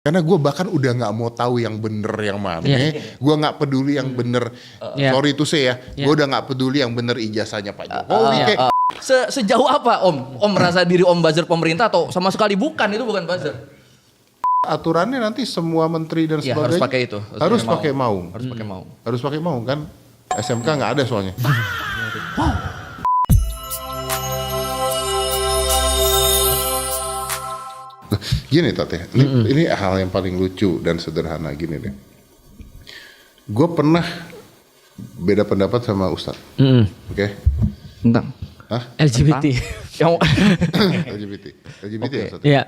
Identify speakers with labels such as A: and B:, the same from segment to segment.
A: Karena gue bahkan udah nggak mau tahu yang bener yang mana. Gue nggak peduli yang bener. Sorry to say ya, gue udah nggak peduli yang bener ijazahnya Pak Jokowi.
B: Sejauh apa Om? Om merasa diri Om buzzer pemerintah atau sama sekali bukan, itu bukan buzzer?
A: Aturannya nanti semua menteri dan sebagainya
B: harus pakai itu.
A: Harus pakai maung.
B: Harus pakai maung.
A: Harus pakai maung kan? SMK nggak ada soalnya. Gini Tate, ini hal yang paling lucu dan sederhana gini deh. Gue pernah beda pendapat sama Ustadz, oke?
B: Tentang?
A: Hah?
C: LGBT.
A: LGBT
B: Oke.
A: ya Ustadz?
C: Iya.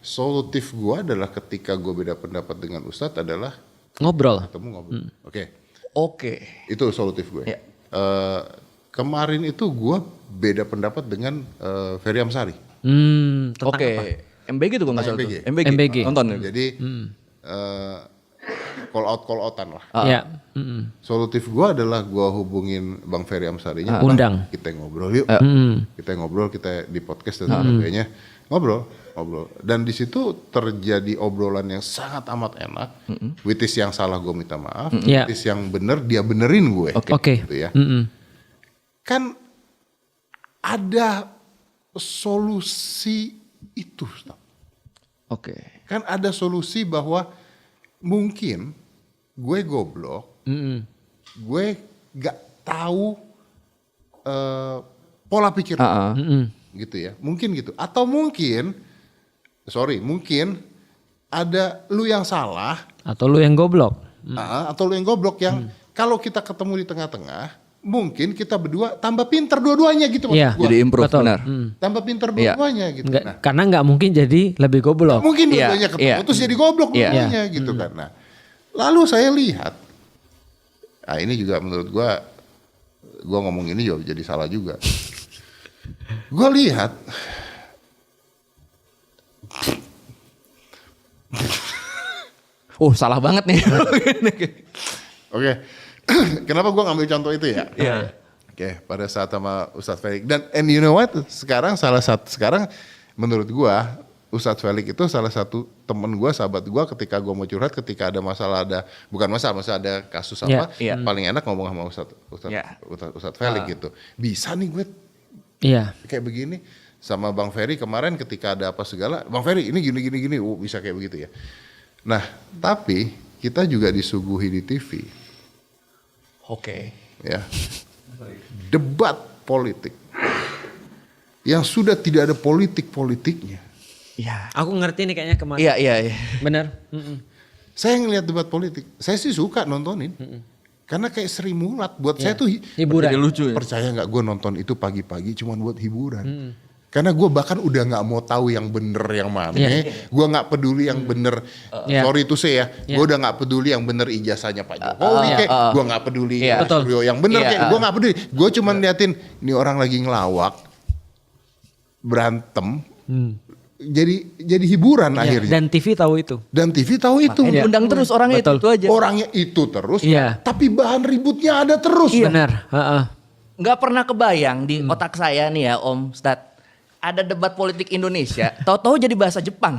A: Solutif gue adalah ketika gue beda pendapat dengan Ustadz adalah
C: Ngobrol.
A: ketemu ngobrol.
B: Oke.
A: Itu solutif gue.
B: Ya.
A: Kemarin itu gue beda pendapat dengan Ferry Amsari.
C: Tentang
B: Oke.
C: apa?
B: MBG tuh kalau nggak salah tuh.
A: MBG.
C: MBG.
B: Nonton.
A: Jadi call outan lah.
C: Iya.
A: Solutif gue adalah gue hubungin Bang Ferry Amsarinya.
C: Undang.
A: Kita ngobrol yuk. Kita ngobrol, kita di podcast dan sebagainya. Ngobrol. Dan di situ terjadi obrolan yang sangat amat enak. Which is yang salah gue minta maaf. Which is yang bener dia benerin gue.
C: Oke.
A: Gitu ya. Kan ada solusi itu.
B: Oke.
A: Kan ada solusi bahwa mungkin gue goblok, gue gak tahu pola pikir gitu ya, mungkin gitu. Atau mungkin, mungkin ada lu yang salah,
C: Atau lu yang goblok.
A: atau lu yang goblok yang kalau kita ketemu di tengah-tengah, mungkin kita berdua tambah pinter dua-duanya gitu maksud
C: Iya.
A: gue.
B: Jadi improve,
C: Betul.
B: benar.
A: Tambah pinter dua-duanya gitu.
C: Karena nggak mungkin jadi lebih goblok.
A: Mungkin dua-duanya ketemu terus jadi goblok dua-duanya gitu kan. Nah, lalu saya lihat, ini juga menurut gua ngomong ini juga jadi salah juga. Gua lihat,
B: Salah banget nih.
A: oke, kenapa gua ngambil contoh itu ya?
B: Iya.
A: Oke, pada saat sama Ustadz Felix and you know what? Sekarang menurut gua Ustadz Felix itu salah satu temen gue, sahabat gue ketika gue mau curhat, ketika ada masalah, bukan masalah ada kasus apa, paling enak ngomong sama Ustadz Felix gitu. Bisa nih gue kayak begini sama Bang Ferry kemarin ketika ada apa segala, Bang Ferry ini gini, bisa kayak begitu ya. Nah, tapi kita juga disuguhi di TV.
B: Oke.
A: Ya. Debat politik yang sudah tidak ada politik-politiknya.
B: Iya.
C: Aku ngerti nih kayaknya kemarin.
B: Iya.
C: Bener.
A: Saya ngelihat debat politik, saya sih suka nontonin. Karena kayak Sri Mulat buat saya tuh
C: Hiburan.
B: Jadi lucu ya.
A: percaya nggak gue nonton itu pagi-pagi cuma buat hiburan. Karena gue bahkan udah nggak mau tahu yang bener yang mana. Gue nggak peduli yang bener. Sorry to say ya, gue udah nggak peduli yang bener ijazahnya Pak Jokowi. Gue nggak peduli yang bener. Gue nggak peduli. Gue cuma liatin ini orang lagi ngelawak, berantem. Jadi hiburan akhirnya.
C: Dan TV tahu itu.
B: Makanya undang terus orangnya itu aja.
A: Orangnya itu terus,
C: Iya.
A: tapi bahan ributnya ada terus.
C: Benar.
B: Nggak pernah kebayang di otak saya nih ya Om Stad. Ada debat politik Indonesia, tahu-tahu jadi bahasa Jepang.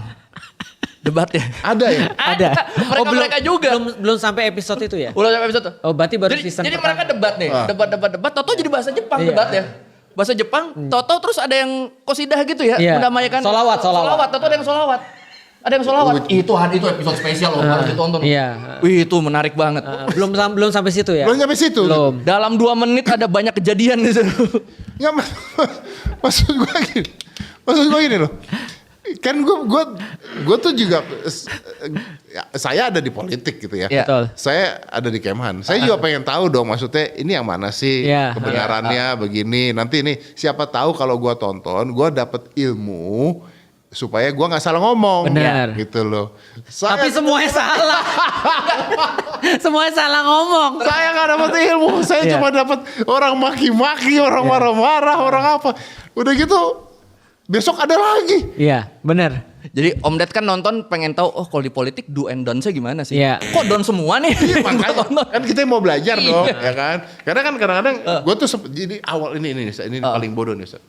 B: Debatnya.
A: Ada ya?
C: Ada.
B: Mereka juga.
C: Belum sampai episode itu ya?
B: Udah sampai episode tuh.
C: Oh, berarti baru season
B: Jadi
C: pertama.
B: mereka debat nih, debat, tahu-tahu jadi bahasa Jepang debatnya. Bahasa Jepang, tahu-tahu terus ada yang qosidah gitu ya, mendamaikan.
C: Solawat.
B: Tahu-tahu ada yang solawat. Ada yang solawat. Itu episode spesial loh, harus ditonton.
C: Iya.
B: Wih, itu menarik banget.
C: Belum sampai situ ya?
A: Belum sampai situ.
C: Belum.
B: Dalam 2 menit ada banyak kejadian di situ.
A: Nggak, maksud gue gini loh. Kan gue tuh juga saya ada di politik gitu ya.
C: Betul.
A: Saya ada di Kemhan. Saya juga pengen tahu dong maksudnya ini yang mana sih kebenarannya begini. Nanti ini siapa tahu kalau gue tonton gue dapet ilmu supaya gue nggak salah ngomong.
C: Benar.
A: Gitu loh.
C: Tapi semuanya salah. Semuanya salah ngomong.
A: Saya nggak dapet ilmu. Saya cuma dapet orang maki-maki, orang marah-marah, orang apa. Udah gitu besok ada lagi.
C: Iya, benar.
B: Jadi Om Ded kan nonton pengen tahu kalau di politik do and don't-nya gimana sih?
C: Iya.
B: Kok down semua nih?
A: Makanya kan kita mau belajar dong, ya kan? Karena kan kadang-kadang gue tuh jadi awal ini paling bodoh nih Ustaz.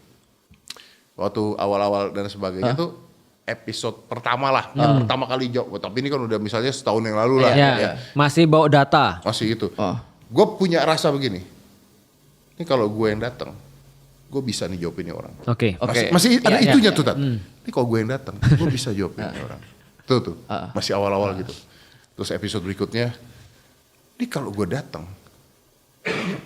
A: Waktu awal-awal dan sebagainya tuh episode pertama lah, pertama kali jawab. Tapi ini kan udah misalnya setahun yang lalu lah.
C: Ya.
A: Ya.
C: Masih bawa data.
A: Masih itu.
B: Oh.
A: Gue punya rasa begini. Ini kalau gue yang datang, gue bisa nih jawab ini orang.
C: Oke.
B: Oke.
A: Masih ada
C: Ya,
A: itunya tuh, Tat. Ini kalau gue yang datang, gue bisa jawab ini orang. Tuh. Masih awal-awal gitu. Terus episode berikutnya, ini kalau gue datang,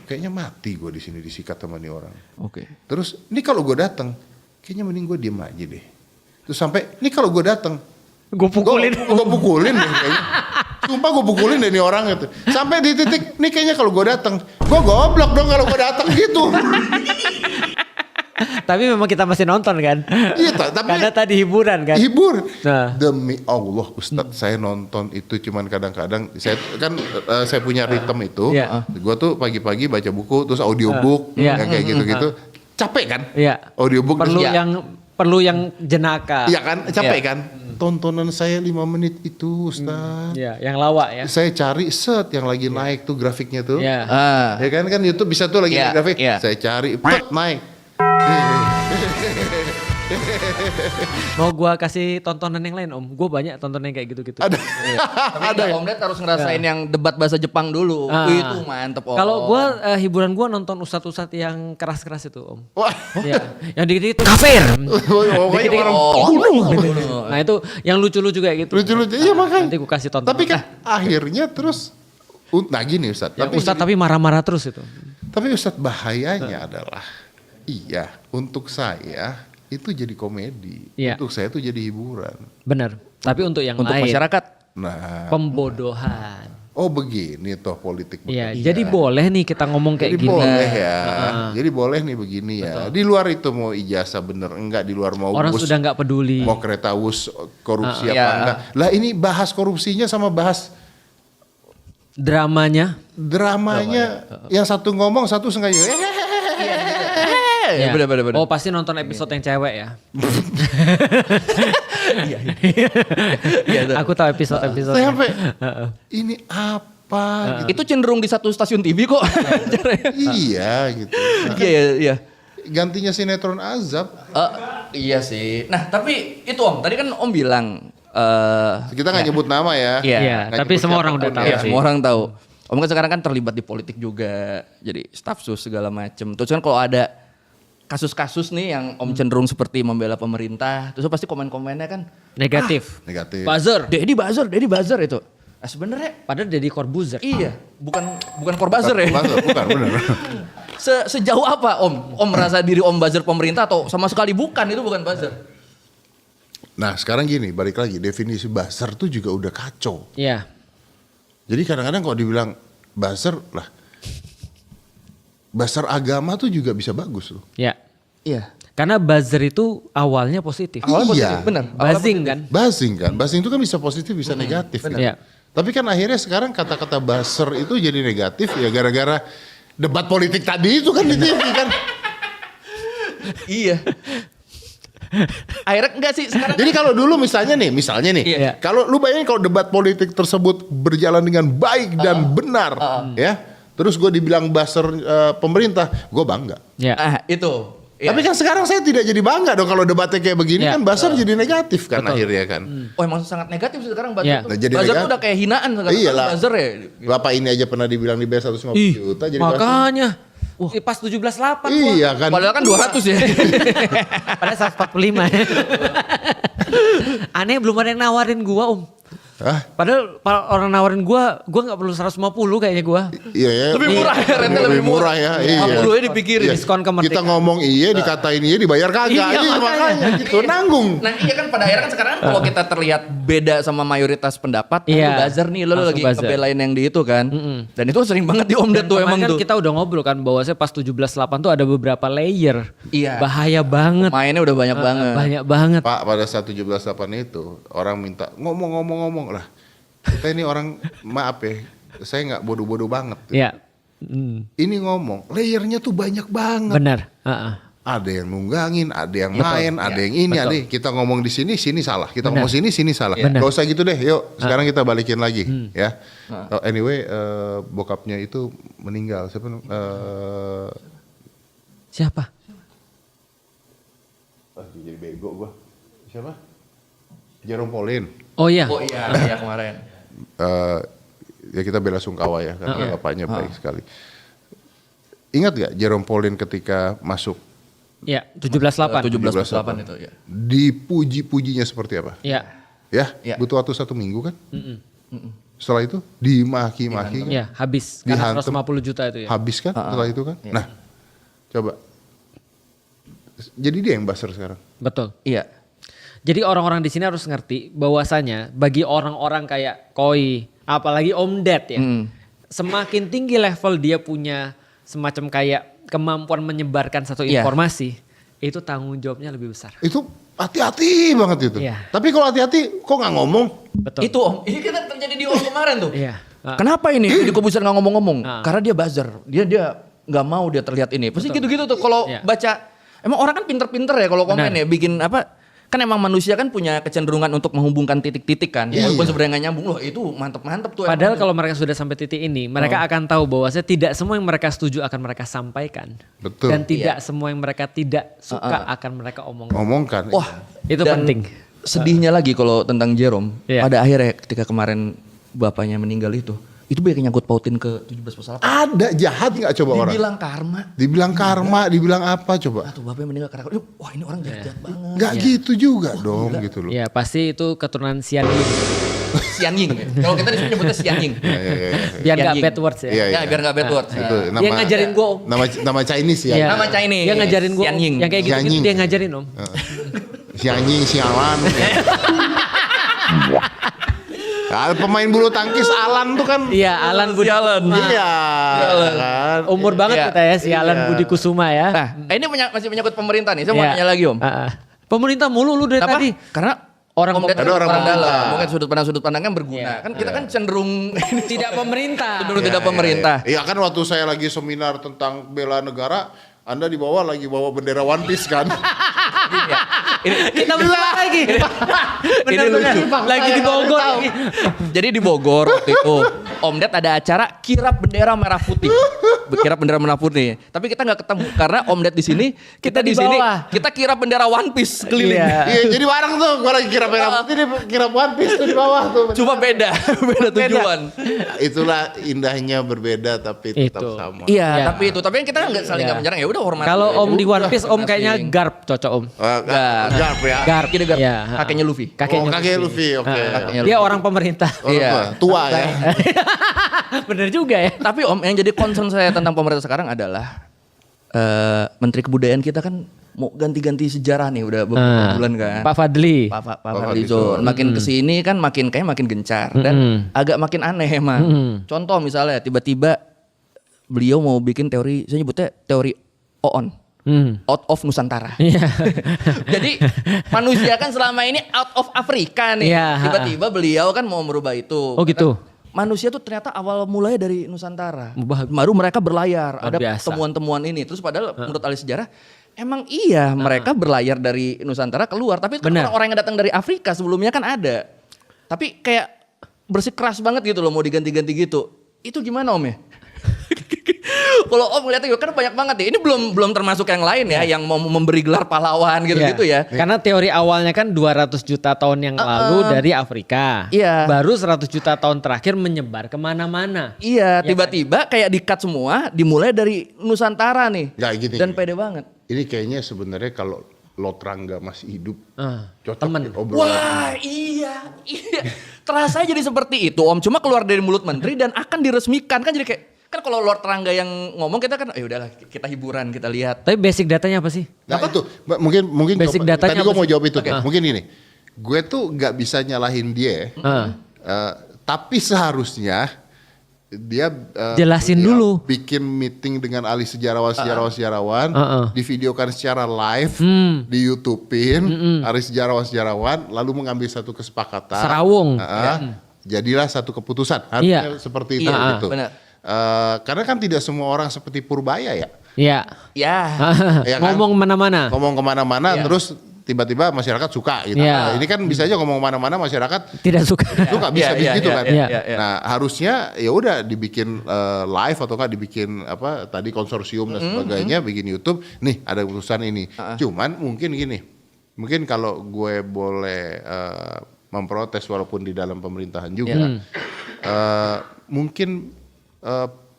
A: kayaknya mati gue di sini disikat sama nih orang.
B: Oke.
A: Terus, ini kalau gue datang, kayaknya mending gue diem aja deh. Terus sampai, ini kalau gue datang,
C: Gue pukulin.
A: gue pukulin deh kayaknya. Sumpah gue pukulin deh nih orang itu. Sampai di titik, nih kayaknya kalau gue datang, gue goblok dong kalau gue datang gitu.
C: Tapi memang kita masih nonton kan.
A: Iya, tapi
C: Karena tadi hiburan kan.
A: hibur.
C: Nah.
A: Demi Allah Ustadz, saya nonton itu cuman kadang-kadang saya kan saya punya ritme itu.
C: Iya.
A: Gue tuh pagi-pagi baca buku terus audiobook
C: Iya.
A: yang kayak gitu-gitu. Capek kan?
C: Iya.
A: Audiobook
C: Perlu
A: terus-
C: yang jenaka.
A: Iya kan? Capek
B: Iya.
A: kan? Tontonan saya 5 menit itu Ustadz.
C: Iya, yang lawak ya.
A: Saya cari set yang lagi naik tuh grafiknya tuh.
C: Iya.
A: Ya kan YouTube bisa tuh lagi
B: Iya,
A: naik grafik.
B: iya.
A: Saya cari, pet naik.
C: Mau gua kasih tontonan yang lain Om. Gua banyak tontonan yang kayak gitu-gitu.
A: Ada.
B: Tapi enggak, Om Ded harus ngerasain yang debat bahasa Jepang dulu.
C: Ah.
B: Itu mantep Om.
C: Kalau gua hiburan gua nonton ustadz-ustadz yang keras-keras itu Om.
A: Wah.
C: Iya. Yang dikit-dikit kafir.
A: Pokoknya
C: Dikit-dikit,
A: orang
B: Oh.
C: Nah itu yang lucu-lucu kayak gitu.
A: lucu-lucu. Iya makanya.
C: Nanti gua kasih tonton.
A: Tapi kan akhirnya terus, nah gini Ustadz.
C: Ya, ustadz tapi marah-marah terus itu.
A: Tapi Ustadz bahayanya adalah, iya untuk saya itu jadi komedi.
C: Iya.
A: Untuk saya itu jadi hiburan.
C: Benar. Tapi untuk yang
B: Untuk
C: lain
B: masyarakat.
A: Nah,
C: pembodohan.
A: oh begini toh politik.
C: Iya,
A: bekerja.
C: jadi boleh nih kita ngomong kayak
A: Jadi
C: gini.
A: boleh ya. Jadi boleh nih begini ya. Di luar itu mau ijazah bener enggak, di luar mau
C: Orang
A: bus,
C: sudah nggak peduli.
A: mau kereta wus korupsi apa
B: Iya.
A: enggak. Lah ini bahas korupsinya sama bahas
C: Dramanya.
A: dramanya. Yang satu ngomong, satu sengaja.
B: Ya, benar.
C: Oh pasti nonton episode yang cewek ya.
B: Iya, tuh.
C: Aku tahu episode-episode.
A: Saya sampai ini apa gitu.
B: Itu cenderung di satu stasiun TV kok.
A: Iya gitu.
B: Iya.
A: Gantinya sinetron Azab.
B: Iya sih. Nah, tapi itu Om, tadi kan Om bilang
A: Kita nggak nyebut nama ya.
B: Iya.
C: Iya,
A: Nggak
C: tapi
A: nyebut
C: semua orang
A: siapapun
C: udah tahu
A: ya.
B: ya,
C: sih.
B: semua orang tahu. Om kan sekarang kan terlibat di politik juga, jadi staf sus segala macem. Terus kan kalau ada kasus-kasus nih yang Om cenderung seperti membela pemerintah, terus pasti komen-komennya kan
C: Negatif.
A: Negatif.
C: Buzzer.
B: Deddy buzzer itu. Nah sebenarnya
C: Padahal Deddy Corbuzier.
B: iya, bukan Corbuzier ya.
A: Bukan, benar.
B: Sejauh apa Om? Om merasa diri Om buzzer pemerintah atau sama sekali bukan, itu bukan buzzer?
A: Nah sekarang gini, balik lagi definisi buzzer tuh juga udah kacau.
C: Iya.
A: Jadi kadang-kadang kalau dibilang buzzer lah, buzzer agama tuh juga bisa bagus loh.
C: Iya.
B: Iya.
C: Karena buzzer itu awalnya positif.
B: Awalnya
A: Iya.
B: positif, benar. Awalnya
C: Buzzing
B: positif.
C: kan.
A: Buzzing itu kan bisa positif bisa negatif. Kan?
C: Iya.
A: Tapi kan akhirnya sekarang kata-kata buzzer itu jadi negatif ya gara-gara debat politik tadi itu kan di TV kan.
B: Iya. Akhirnya enggak sih sekarang.
A: Jadi kalau dulu misalnya nih,
C: Iya.
A: kalau lu bayangin kalau debat politik tersebut berjalan dengan baik dan benar, ya, terus gue dibilang buzzer pemerintah, gue bangga.
C: Iya.
B: Itu. Iya.
A: Tapi kan sekarang saya tidak jadi bangga dong kalau debatnya kayak begini
C: Iya.
A: kan buzzer jadi negatif kan akhirnya kan.
B: Oh emang sangat negatif sih sekarang buzzer
C: Iya.
B: tuh.
A: Nah, jadi
B: Buzzer tuh
A: negatif.
B: udah kayak hinaan sekarang.
A: Iyalah.
B: Buzzer ya.
A: Bapak ini aja pernah dibilang di bayar 150
C: Ih,
A: juta jadi buzzer.
C: makanya. Wah, pas 17.8
A: Iya kan.
B: Padahal kan 200 ya.
C: Padahal 145 ya. Aneh belum ada yang nawarin gua Om.
A: Hah?
C: Padahal orang nawarin gua gak perlu 150 kayaknya gua.
A: Iya ya.
B: Lebih murah ya, rentnya lebih murah.
A: ya. Iya.
B: 50 ya dipikirin.
A: Iya.
C: Diskon kemerdekaan.
A: Kita ngomong iya dikatain iya dibayar kagak.
C: Iya,
A: Iya,
C: makanya.
A: makanya gitu nanggung.
B: Nah iya kan pada akhirnya kan sekarang kalau kita terlihat beda sama mayoritas pendapat,
C: Iya.
B: itu buzzer nih, lo
C: Langsung
B: lagi
C: buzzer.
B: ngebelain yang di itu kan. Dan itu sering banget di Om Ded tuh
C: Kemarin
B: emang
C: kan
B: tuh.
C: kita udah ngobrol kan bahwa saya pas 17.8 tuh ada beberapa layer.
B: Iya.
C: Bahaya banget.
B: Mainnya udah banyak banget.
C: Banyak banget.
A: Pak pada saat 17.8 itu orang minta ngomong lah. Kita ini orang maaf ya, saya nggak bodoh-bodoh banget.
C: Iya.
A: Ini ngomong, layernya tuh banyak banget.
C: Benar.
A: Ada yang nunggangin, ada yang main, ada yang ini, ada yang- kita ngomong di sini salah. Kita ngomong sini salah.
C: Benar.
A: Gak usah gitu deh, yuk sekarang kita balikin lagi ya. Oh, anyway, bokapnya itu meninggal. Siapa?
C: Siapa?
A: Jadi bego gua. Siapa? Jerome Pauline.
C: Oh iya.
B: Oh iya kemarin.
A: Ya kita bela sungkawa ya karena bapaknya baik sekali. Ingat gak Jerome Pauline ketika masuk
C: Iya, 17-8.
B: 17-8 itu ya.
A: dipuji-pujinya seperti apa?
C: Iya.
A: Ya,
B: Ya.
A: butuh waktu 1 minggu kan? Setelah itu dimaki-maki kan?
C: Iya, habis. Karena
A: Dihantam.
C: 150 juta itu ya.
A: Habis kan setelah itu kan? Nah, coba. Jadi dia yang buzzer sekarang.
C: Betul.
B: Iya.
C: Jadi orang-orang di sini harus ngerti bahwasanya bagi orang-orang kayak Koi, apalagi Om Ded ya. Semakin tinggi level dia punya semacam kayak kemampuan menyebarkan satu
B: Iya.
C: informasi, itu tanggung jawabnya lebih besar.
A: Itu hati-hati banget itu.
C: Iya.
A: Tapi kalau hati-hati kok nggak ngomong?
C: Betul.
B: Itu Om, ini kan terjadi di Om kemarin tuh.
C: Iya.
B: Kenapa ini di Kobuser nggak ngomong-ngomong?
C: Ah.
B: Karena dia buzzer, dia nggak mau dia terlihat ini. Pasti gitu-gitu tuh kalau
C: Iya.
B: baca. Emang orang kan pinter-pinter ya kalau komen
C: Benar.
B: ya, bikin apa? Kan emang manusia kan punya kecenderungan untuk menghubungkan titik-titik kan.
A: Iya.
B: Walaupun sebenarnya nggak nyambung, loh itu mantep-mantep tuh.
C: Padahal
B: emang.
C: kalau mereka sudah sampai titik ini, mereka akan tahu bahwasanya tidak semua yang mereka setuju akan mereka sampaikan.
A: Betul.
C: Dan tidak semua yang mereka tidak suka akan mereka omongkan.
A: Ngomongkan.
B: Wah,
C: Itu
B: dan
C: penting.
B: Sedihnya lagi kalau tentang Jerome,
C: Iya.
B: pada akhirnya ketika kemarin bapaknya meninggal itu banyak yang nyangkut pautin ke 17+8.
A: Ada jahat nggak coba orang?
B: Dibilang karma.
A: Dibilang karma, dibilang apa coba?
B: Tuh bapaknya meninggal karena wah ini orang jahat banget.
A: Nggak gitu juga dong gitu loh.
C: Ya pasti itu keturunan Sian Ying.
B: Sian Ying. Kalau kita di sini nyebutnya Sian Ying.
A: Iya.
C: Biar
B: Sian
C: nggak
B: Ying.
C: bad words ya.
A: Iya,
B: Ya biar nggak bad words.
A: Itu
B: Nah.
C: Dia ngajarin gua, Om.
A: Nama Chinese ya.
C: Iya.
B: Nama Chinese.
C: Dia ngajarin gue
B: Sian Ying.
C: yang kayak
A: Sian
C: gitu
A: Ying.
C: dia ngajarin Om.
A: Si anjing, si Alan. Nah, pemain bulu tangkis Alan tuh kan.
C: Iya, Alan Budi
B: Alan.
C: Kusuma.
A: Iya. kan?
C: Umur banget
B: Iya.
C: kita ya si Alan
B: Iya.
C: Budi Kusuma ya.
B: Nah, ini masih menyangkut pemerintah nih. Saya mau
C: Iya.
B: tanya lagi Om.
C: Pemerintah mulu lu dari
B: Kenapa?
C: tadi.
B: Karena
C: Orang
B: Om Ded
A: Ada orang
B: dalam.
A: pemerintah.
B: Mungkin sudut pandangnya berguna.
C: Iya.
B: Kan kita kan cenderung
C: Tidak pemerintah.
B: cenderung tidak pemerintah.
A: Iya kan waktu saya lagi seminar tentang bela negara, Anda lagi bawa bendera One Piece kan?
C: Kita belum lagi.
B: Ini lucu.
C: Lagi di Bogor lagi.
B: Jadi di Bogor waktu itu Om Ded ada acara kirap bendera merah putih. Kirap bendera merah putih. Tapi kita nggak ketemu karena Om Ded di sini, kita di
C: di
B: sini,
C: bawah.
B: kita kirap bendera One Piece keliling.
C: Iya.
A: Iya, jadi bareng tuh. Gua lagi kira merah putih, dia kira One Piece tuh di bawah tuh.
B: Cuma beda, beda tujuan.
A: Itulah indahnya berbeda tapi tetap
C: Itu.
A: sama.
B: Iya,
C: Iya.
B: tapi kan kita nggak saling
C: Iya.
B: nggak menyerang ya udah hormat.
C: Kalau
B: aja.
C: Om di One Piece Om
B: Masing-masing.
C: kayaknya Garp cocok Om.
A: Garp ya.
C: Garp.
B: Kita Garp.
C: Iya.
B: Kakeknya Luffy.
C: Kakeknya
A: Kakek Luffy, oke.
B: Kakeknya
C: Dia
B: Luffy.
C: orang pemerintah.
A: Orang
B: Iya.
A: tua ya.
C: Bener juga ya.
B: Tapi Om, yang jadi concern saya tentang pemerintah sekarang adalah Menteri Kebudayaan kita kan mau ganti-ganti sejarah nih udah beberapa bulan kan.
C: Pak Fadli.
B: Pak
A: Pak
B: Fadlizon makin kesini kan makin makin gencar dan agak makin aneh emang. Contoh misalnya tiba-tiba beliau mau bikin teori, saya nyebutnya teori OON. Out of Nusantara.
C: Iya.
B: Jadi manusia kan selama ini out of Afrika nih.
C: Iya,
B: Tiba-tiba beliau kan mau merubah itu.
C: Oh gitu.
B: Manusia tuh ternyata awal mulanya dari Nusantara.
C: Bagus.
B: Baru mereka berlayar.
C: Luar
B: Ada
C: biasa.
B: temuan-temuan ini. Terus padahal menurut ahli sejarah, emang iya mereka berlayar dari Nusantara keluar. Tapi kan
C: Benar.
B: orang-orang yang datang dari Afrika sebelumnya kan ada. Tapi kayak bersikeras banget gitu loh mau diganti-ganti gitu. Itu gimana Om ya? Kalau Om ngeliatnya kan banyak banget ya. Ini belum termasuk yang lain ya, yang mau memberi gelar pahlawan gitu-gitu ya.
C: Karena teori awalnya kan 200 juta tahun yang lalu dari Afrika.
B: Iya.
C: Baru 100 juta tahun terakhir menyebar kemana-mana.
B: Iya, tiba-tiba kayak di-cut semua, dimulai dari Nusantara nih.
A: Nggak gini.
B: Dan pede banget.
A: Ini kayaknya sebenarnya kalau Lotrangga masih hidup, cocok
C: temen.
A: ya, obrolan.
B: Wah, iya. Terasa jadi seperti itu, Om. Cuma keluar dari mulut menteri dan akan diresmikan kan jadi kayak kan kalau Lord Rangga yang ngomong kita kan, udahlah kita hiburan kita lihat.
C: Tapi basic datanya apa sih?
A: Nah itu mungkin
C: Basic
A: coba,
C: datanya
A: tadi gue
C: apa
A: mau
C: sih?
A: jawab itu kan. Mungkin ini, gue tuh nggak bisa nyalahin dia, tapi seharusnya dia
C: Jelasin dulu.
A: bikin meeting dengan ahli sejarawan, divideokan secara live, di YouTube-in ahli sejarawan, lalu mengambil satu kesepakatan.
C: Serawung.
A: Jadilah satu keputusan. Harusnya seperti itu.
B: Iya,
A: gitu.
B: benar.
A: Karena kan tidak semua orang seperti Purbaya ya.
C: Iya.
B: Ya.
A: Ya kan?
C: Ngomong mana-mana.
A: Ngomong kemana-mana terus tiba-tiba masyarakat suka gitu.
C: Iya.
A: Nah, ini kan bisa aja ngomong kemana-mana masyarakat
C: Tidak suka.
A: suka bisa
B: Iya,
A: gitu
B: iya,
A: kan.
B: iya, iya.
A: Nah harusnya ya udah dibikin live atau kan dibikin apa tadi konsorsium dan sebagainya, bikin YouTube. Nih ada keputusan ini. Cuman mungkin gini, mungkin kalau gue boleh memprotes walaupun di dalam pemerintahan juga, mungkin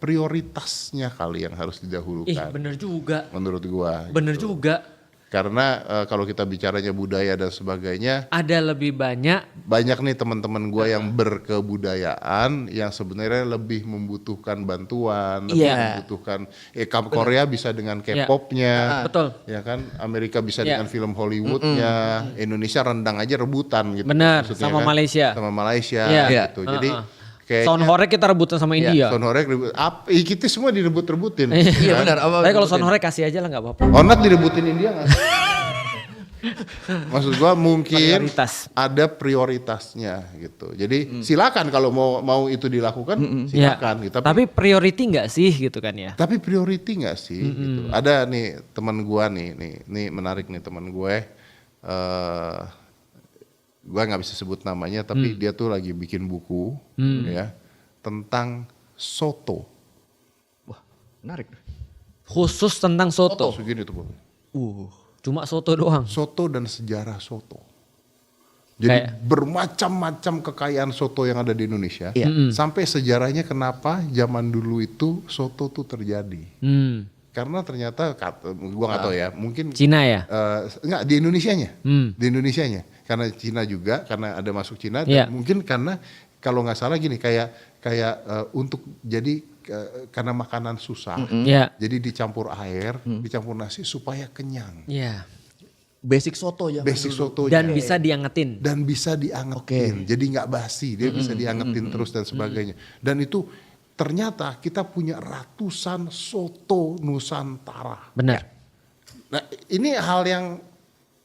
A: prioritasnya kali yang harus didahulukan.
C: Bener juga.
A: Menurut gue.
C: Bener
A: gitu.
C: juga.
A: Karena kalau kita bicaranya budaya dan sebagainya,
C: Ada lebih banyak.
A: banyak nih teman-teman gue yang berkebudayaan yang sebenarnya lebih membutuhkan bantuan, lebih
B: Iya.
A: membutuhkan Korea bisa dengan K-popnya,
C: Betul.
A: ya kan, Amerika bisa
C: Iya.
A: dengan film Hollywoodnya, Indonesia rendang aja rebutan gitu.
C: Benar,
A: maksudnya
C: sama
A: kan.
C: Malaysia.
A: Sama Malaysia
C: Iya.
A: gitu. Jadi kayaknya
C: Sound horek kita rebutan sama India.
A: Sound horeg kita semua direbut-rebutin.
B: Iya
A: kan?
B: benar.
C: Tapi kalau sound horek kasih aja lah nggak apa-apa.
A: Onat direbutin India nggak? Maksud gua mungkin
C: Prioritas.
A: ada prioritasnya gitu. Jadi silakan kalau mau itu dilakukan silakan gitu.
C: Tapi priority nggak sih gitu kan ya?
A: Tapi priority nggak sih? Gitu. Ada nih teman gua nih menarik nih teman gue. Gua nggak bisa sebut namanya, tapi dia tuh lagi bikin buku ya tentang soto.
B: Wah, menarik.
C: Khusus tentang soto.
A: Segini tuh bukunya.
C: Cuma soto doang.
A: Soto dan sejarah soto. Jadi bermacam-macam kekayaan soto yang ada di Indonesia.
B: Iya.
A: Sampai sejarahnya kenapa zaman dulu itu soto tuh terjadi. Karena ternyata gua nggak tahu ya, mungkin
C: Cina ya?
A: enggak di Indonesianya. Di Indonesianya. Karena Cina juga, karena ada masuk Cina dan
C: Iya.
A: mungkin karena kalau nggak salah gini kayak untuk jadi karena makanan susah.
C: Iya.
A: Jadi dicampur air, dicampur nasi supaya kenyang.
C: Iya.
B: Basic soto ya.
A: Basic soto
C: Dan bisa diangetin.
A: dan bisa diangetin. Jadi nggak basi, dia bisa diangetin terus dan sebagainya. Dan itu ternyata kita punya ratusan soto Nusantara.
C: Benar.
A: Nah, ini hal yang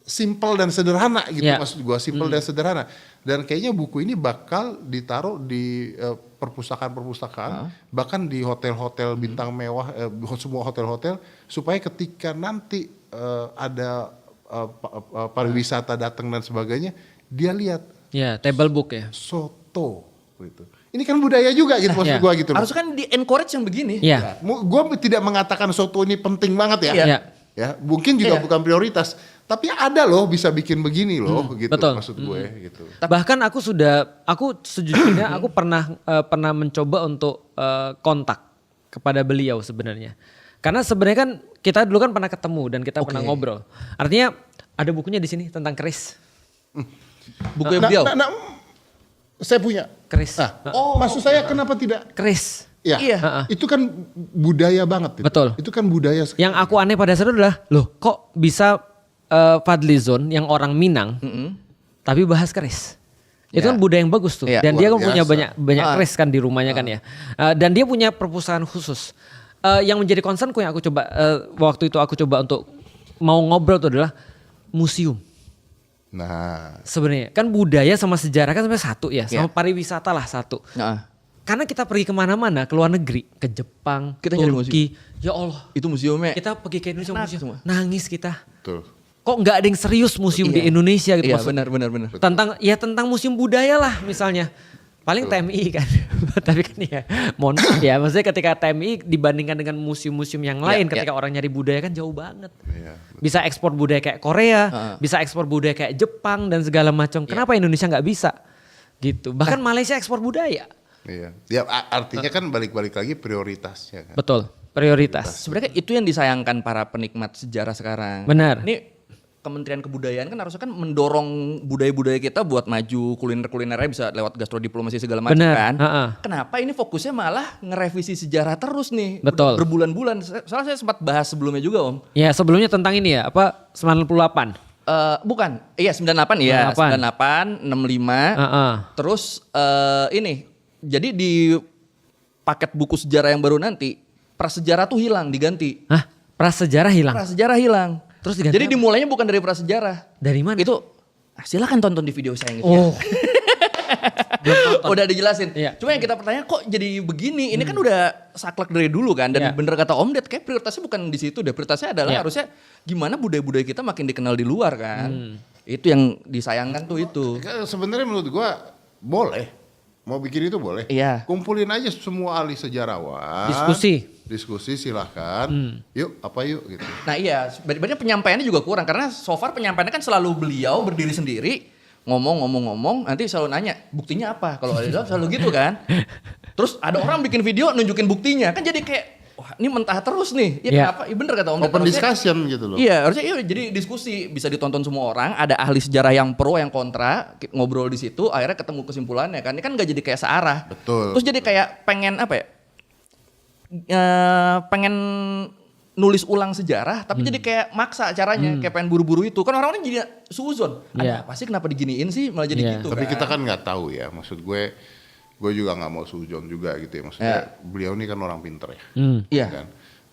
A: simple dan sederhana gitu,
C: Ya.
A: maksud gua simple dan sederhana. Dan kayaknya buku ini bakal ditaruh di perpustakaan-perpustakaan, bahkan di hotel-hotel bintang mewah, semua hotel-hotel, supaya ketika nanti ada pariwisata datang dan sebagainya, dia lihat
C: Ya, table book ya.
A: soto gitu. Ini kan budaya juga gitu maksud
C: Ya.
A: gua gitu loh.
B: Harusnya kan di encourage yang begini.
C: Iya.
A: Gua tidak mengatakan soto ini penting banget ya.
C: Iya.
A: Ya, mungkin juga bukan prioritas, tapi ada loh bisa bikin begini loh gitu
C: betul.
A: maksud gue gitu.
C: Bahkan aku sejujurnya aku pernah mencoba untuk kontak kepada beliau sebenarnya. Karena sebenarnya kan kita dulu kan pernah ketemu dan kita pernah ngobrol. Artinya ada bukunya di sini tentang keris.
B: Buku beliau.
A: Saya punya.
C: Keris.
A: Nah, maksud saya kenapa tidak?
C: Keris.
A: Ya,
B: Iya.
A: itu kan budaya banget. Gitu.
C: Betul.
A: Itu kan budaya.
C: Yang aku aneh pada saat itu adalah, loh kok bisa Fadlizon yang orang Minang, tapi bahas keris. Itu
B: Ya.
C: kan budaya yang bagus tuh.
B: Iya.
C: Dan dia kan
A: Luar
C: punya
A: biasa.
C: banyak keris kan di rumahnya kan ya. Dan dia punya perpustakaan khusus. Yang menjadi concernku yang aku coba, waktu itu aku coba untuk mau ngobrol tuh adalah museum.
A: Nah,
C: Sebenarnya kan budaya sama sejarah kan sebenarnya satu ya, sama
B: Iya.
C: pariwisata lah satu.
B: Nah,
C: Karena kita pergi kemana-mana, ke luar negeri, ke Jepang,
B: Kita nyari
C: Turki, ya Allah.
B: itu museumnya.
C: Kita pergi ke Indonesia
B: Enak
C: museum,
B: semua.
C: nangis kita.
A: betul.
C: Kok nggak ada yang serius museum di
B: Iya.
C: Indonesia gitu
B: Iya
C: maksud-
B: benar.
C: tentang museum budaya lah misalnya. Paling TMI kan. Tapi kan ya mohon maaf ya, maksudnya ketika TMI dibandingkan dengan museum-museum yang lain
B: Iya,
C: ketika orang nyari budaya kan jauh banget.
A: Iya.
C: Bisa ekspor budaya kayak Korea, bisa ekspor budaya kayak Jepang dan segala macam. Kenapa Indonesia nggak bisa? Gitu. Bahkan Malaysia ekspor budaya.
A: Iya. Ya artinya kan balik-balik lagi prioritasnya kan.
C: Betul, prioritas.
B: Sebenarnya itu yang disayangkan para penikmat sejarah sekarang.
C: Benar.
B: Ini Kementerian Kebudayaan kan harusnya kan mendorong budaya-budaya kita buat maju, kuliner-kulinernya bisa lewat gastrodiplomasi segala macam
C: Benar,
B: kan.
C: ha-ha.
B: Kenapa ini fokusnya malah ngerevisi sejarah terus nih.
C: Betul.
B: Berbulan-bulan. Soalnya saya sempat bahas sebelumnya juga Om.
C: Ya sebelumnya tentang ini ya, apa 98.
B: Bukan, iya 98 ya,
C: 98.
B: 98, 65.
C: Heeh.
B: Terus ini, jadi di paket buku sejarah yang baru nanti, prasejarah tuh hilang, diganti.
C: Hah? Prasejarah hilang.
B: Prasejarah hilang.
C: Terus diganti
B: Jadi
C: apa?
B: dimulainya bukan dari prasejarah.
C: Dari mana?
B: Itu silakan tonton di video saya yang itu.
C: Oh.
B: Udah dijelasin.
C: Iya.
B: Cuma yang kita pertanyaan kok jadi begini? Ini kan udah saklek dari dulu kan. Dan
C: Iya.
B: bener kata Om Ded, kayak prioritasnya bukan di situ deh. Prioritasnya adalah
C: Iya.
B: harusnya gimana budaya-budaya kita makin dikenal di luar kan. Itu yang disayangkan tuh itu.
A: Sebenarnya menurut gua boleh. mau bikin itu boleh.
B: Iya.
A: Kumpulin aja semua ahli sejarawan. Diskusi silahkan. Yuk apa yuk gitu.
B: Nah iya, sebenarnya penyampaiannya juga kurang karena so far penyampaiannya kan selalu beliau berdiri sendiri ngomong, nanti selalu nanya buktinya apa. Kalau ada selalu gitu kan. Terus ada orang bikin video nunjukin buktinya kan jadi kayak wah ini mentah terus nih. Ya kenapa? Ya bener kata Om.
A: Open discussion gitu loh.
B: Iya, harusnya iya jadi diskusi bisa ditonton semua orang. Ada ahli sejarah yang pro, yang kontra, ngobrol di situ. Akhirnya ketemu kesimpulannya kan. Ini kan nggak jadi kayak searah.
A: Betul.
B: Terus jadi kayak pengen apa ya? Pengen nulis ulang sejarah, tapi jadi kayak maksa caranya, kayak pengen buru-buru itu. Kan orang-orang jadi suuzon. Ada apa sih kenapa diginiin sih? Malah jadi gitu.
A: Tapi
B: kan.
A: kita kan nggak tahu ya. Maksud gue juga nggak mau suuzon juga gitu ya. Maksudnya beliau ini kan orang pinter ya.
B: Iya.
A: Kan?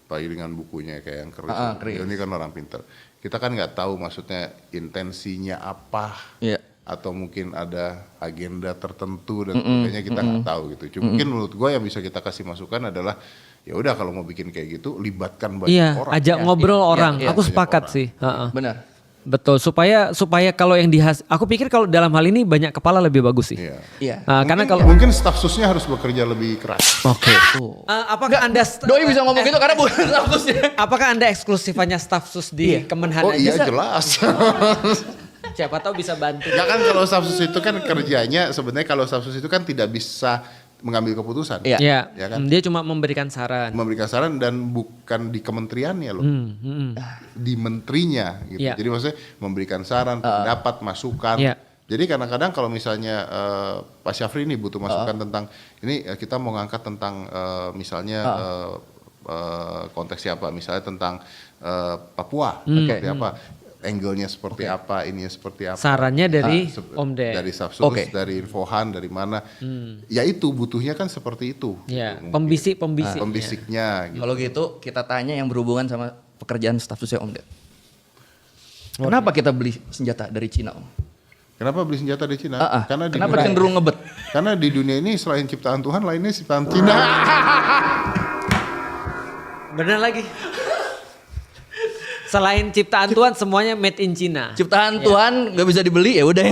A: Apalagi dengan bukunya kayak yang keris. Beliau ini kan orang pinter. Kita kan nggak tahu maksudnya intensinya apa.
B: Iya.
A: Atau mungkin ada agenda tertentu dan sebagainya kita nggak tahu gitu. Cuma mungkin menurut gue yang bisa kita kasih masukan adalah ya udah kalau mau bikin kayak gitu libatkan banyak orang.
C: Ajak ngobrol orang. Aku sepakat sih.
B: Benar.
C: Betul, supaya kalau yang aku pikir kalau dalam hal ini banyak kepala lebih bagus sih.
B: Iya.
C: Karena kalau
A: mungkin staf susnya harus bekerja lebih keras.
C: Oke. Apakah Anda
B: Doi bisa ngomong gitu karena bukan statusnya.
C: Apakah Anda eksklusifannya staf sus di Kemenhan
A: Oh
C: aja?
A: iya jelas.
C: Siapa tahu bisa bantu.
A: Ya kan kalau staf sus itu kan kerjanya sebenarnya kalau staf sus itu kan tidak bisa mengambil keputusan.
B: Iya.
A: Ya kan?
C: Dia cuma memberikan saran.
A: Memberikan saran dan bukan di kementeriannya loh. Di menterinya gitu.
C: Iya.
A: Jadi maksudnya memberikan saran, pendapat, masukan.
C: Iya.
A: Jadi kadang-kadang kalau misalnya Pak Syafri ini butuh masukan tentang ini kita mau ngangkat tentang misalnya konteksnya apa? Misalnya tentang Papua seperti apa? Angle-nya seperti apa, ininya seperti apa.
C: Sarannya dari Om Ded.
A: Dari Stafsus, dari Infohan, dari mana. Ya itu butuhnya kan seperti itu.
C: Ya,
A: gitu,
C: pembisik-pembisik.
A: pembisiknya. Gitu.
B: Kalau gitu kita tanya yang berhubungan sama pekerjaan staf susnya Om Ded. Kenapa kita beli senjata dari Cina Om?
A: Kenapa beli senjata di Cina? Karena di
B: Kenapa
A: dunia-
B: cenderung ngebet?
A: Karena di dunia ini selain ciptaan Tuhan, lainnya ciptaan Cina.
C: Benar lagi. Selain ciptaan Tuhan semuanya made in China.
B: Ciptaan Tuhan nggak bisa dibeli ya udah.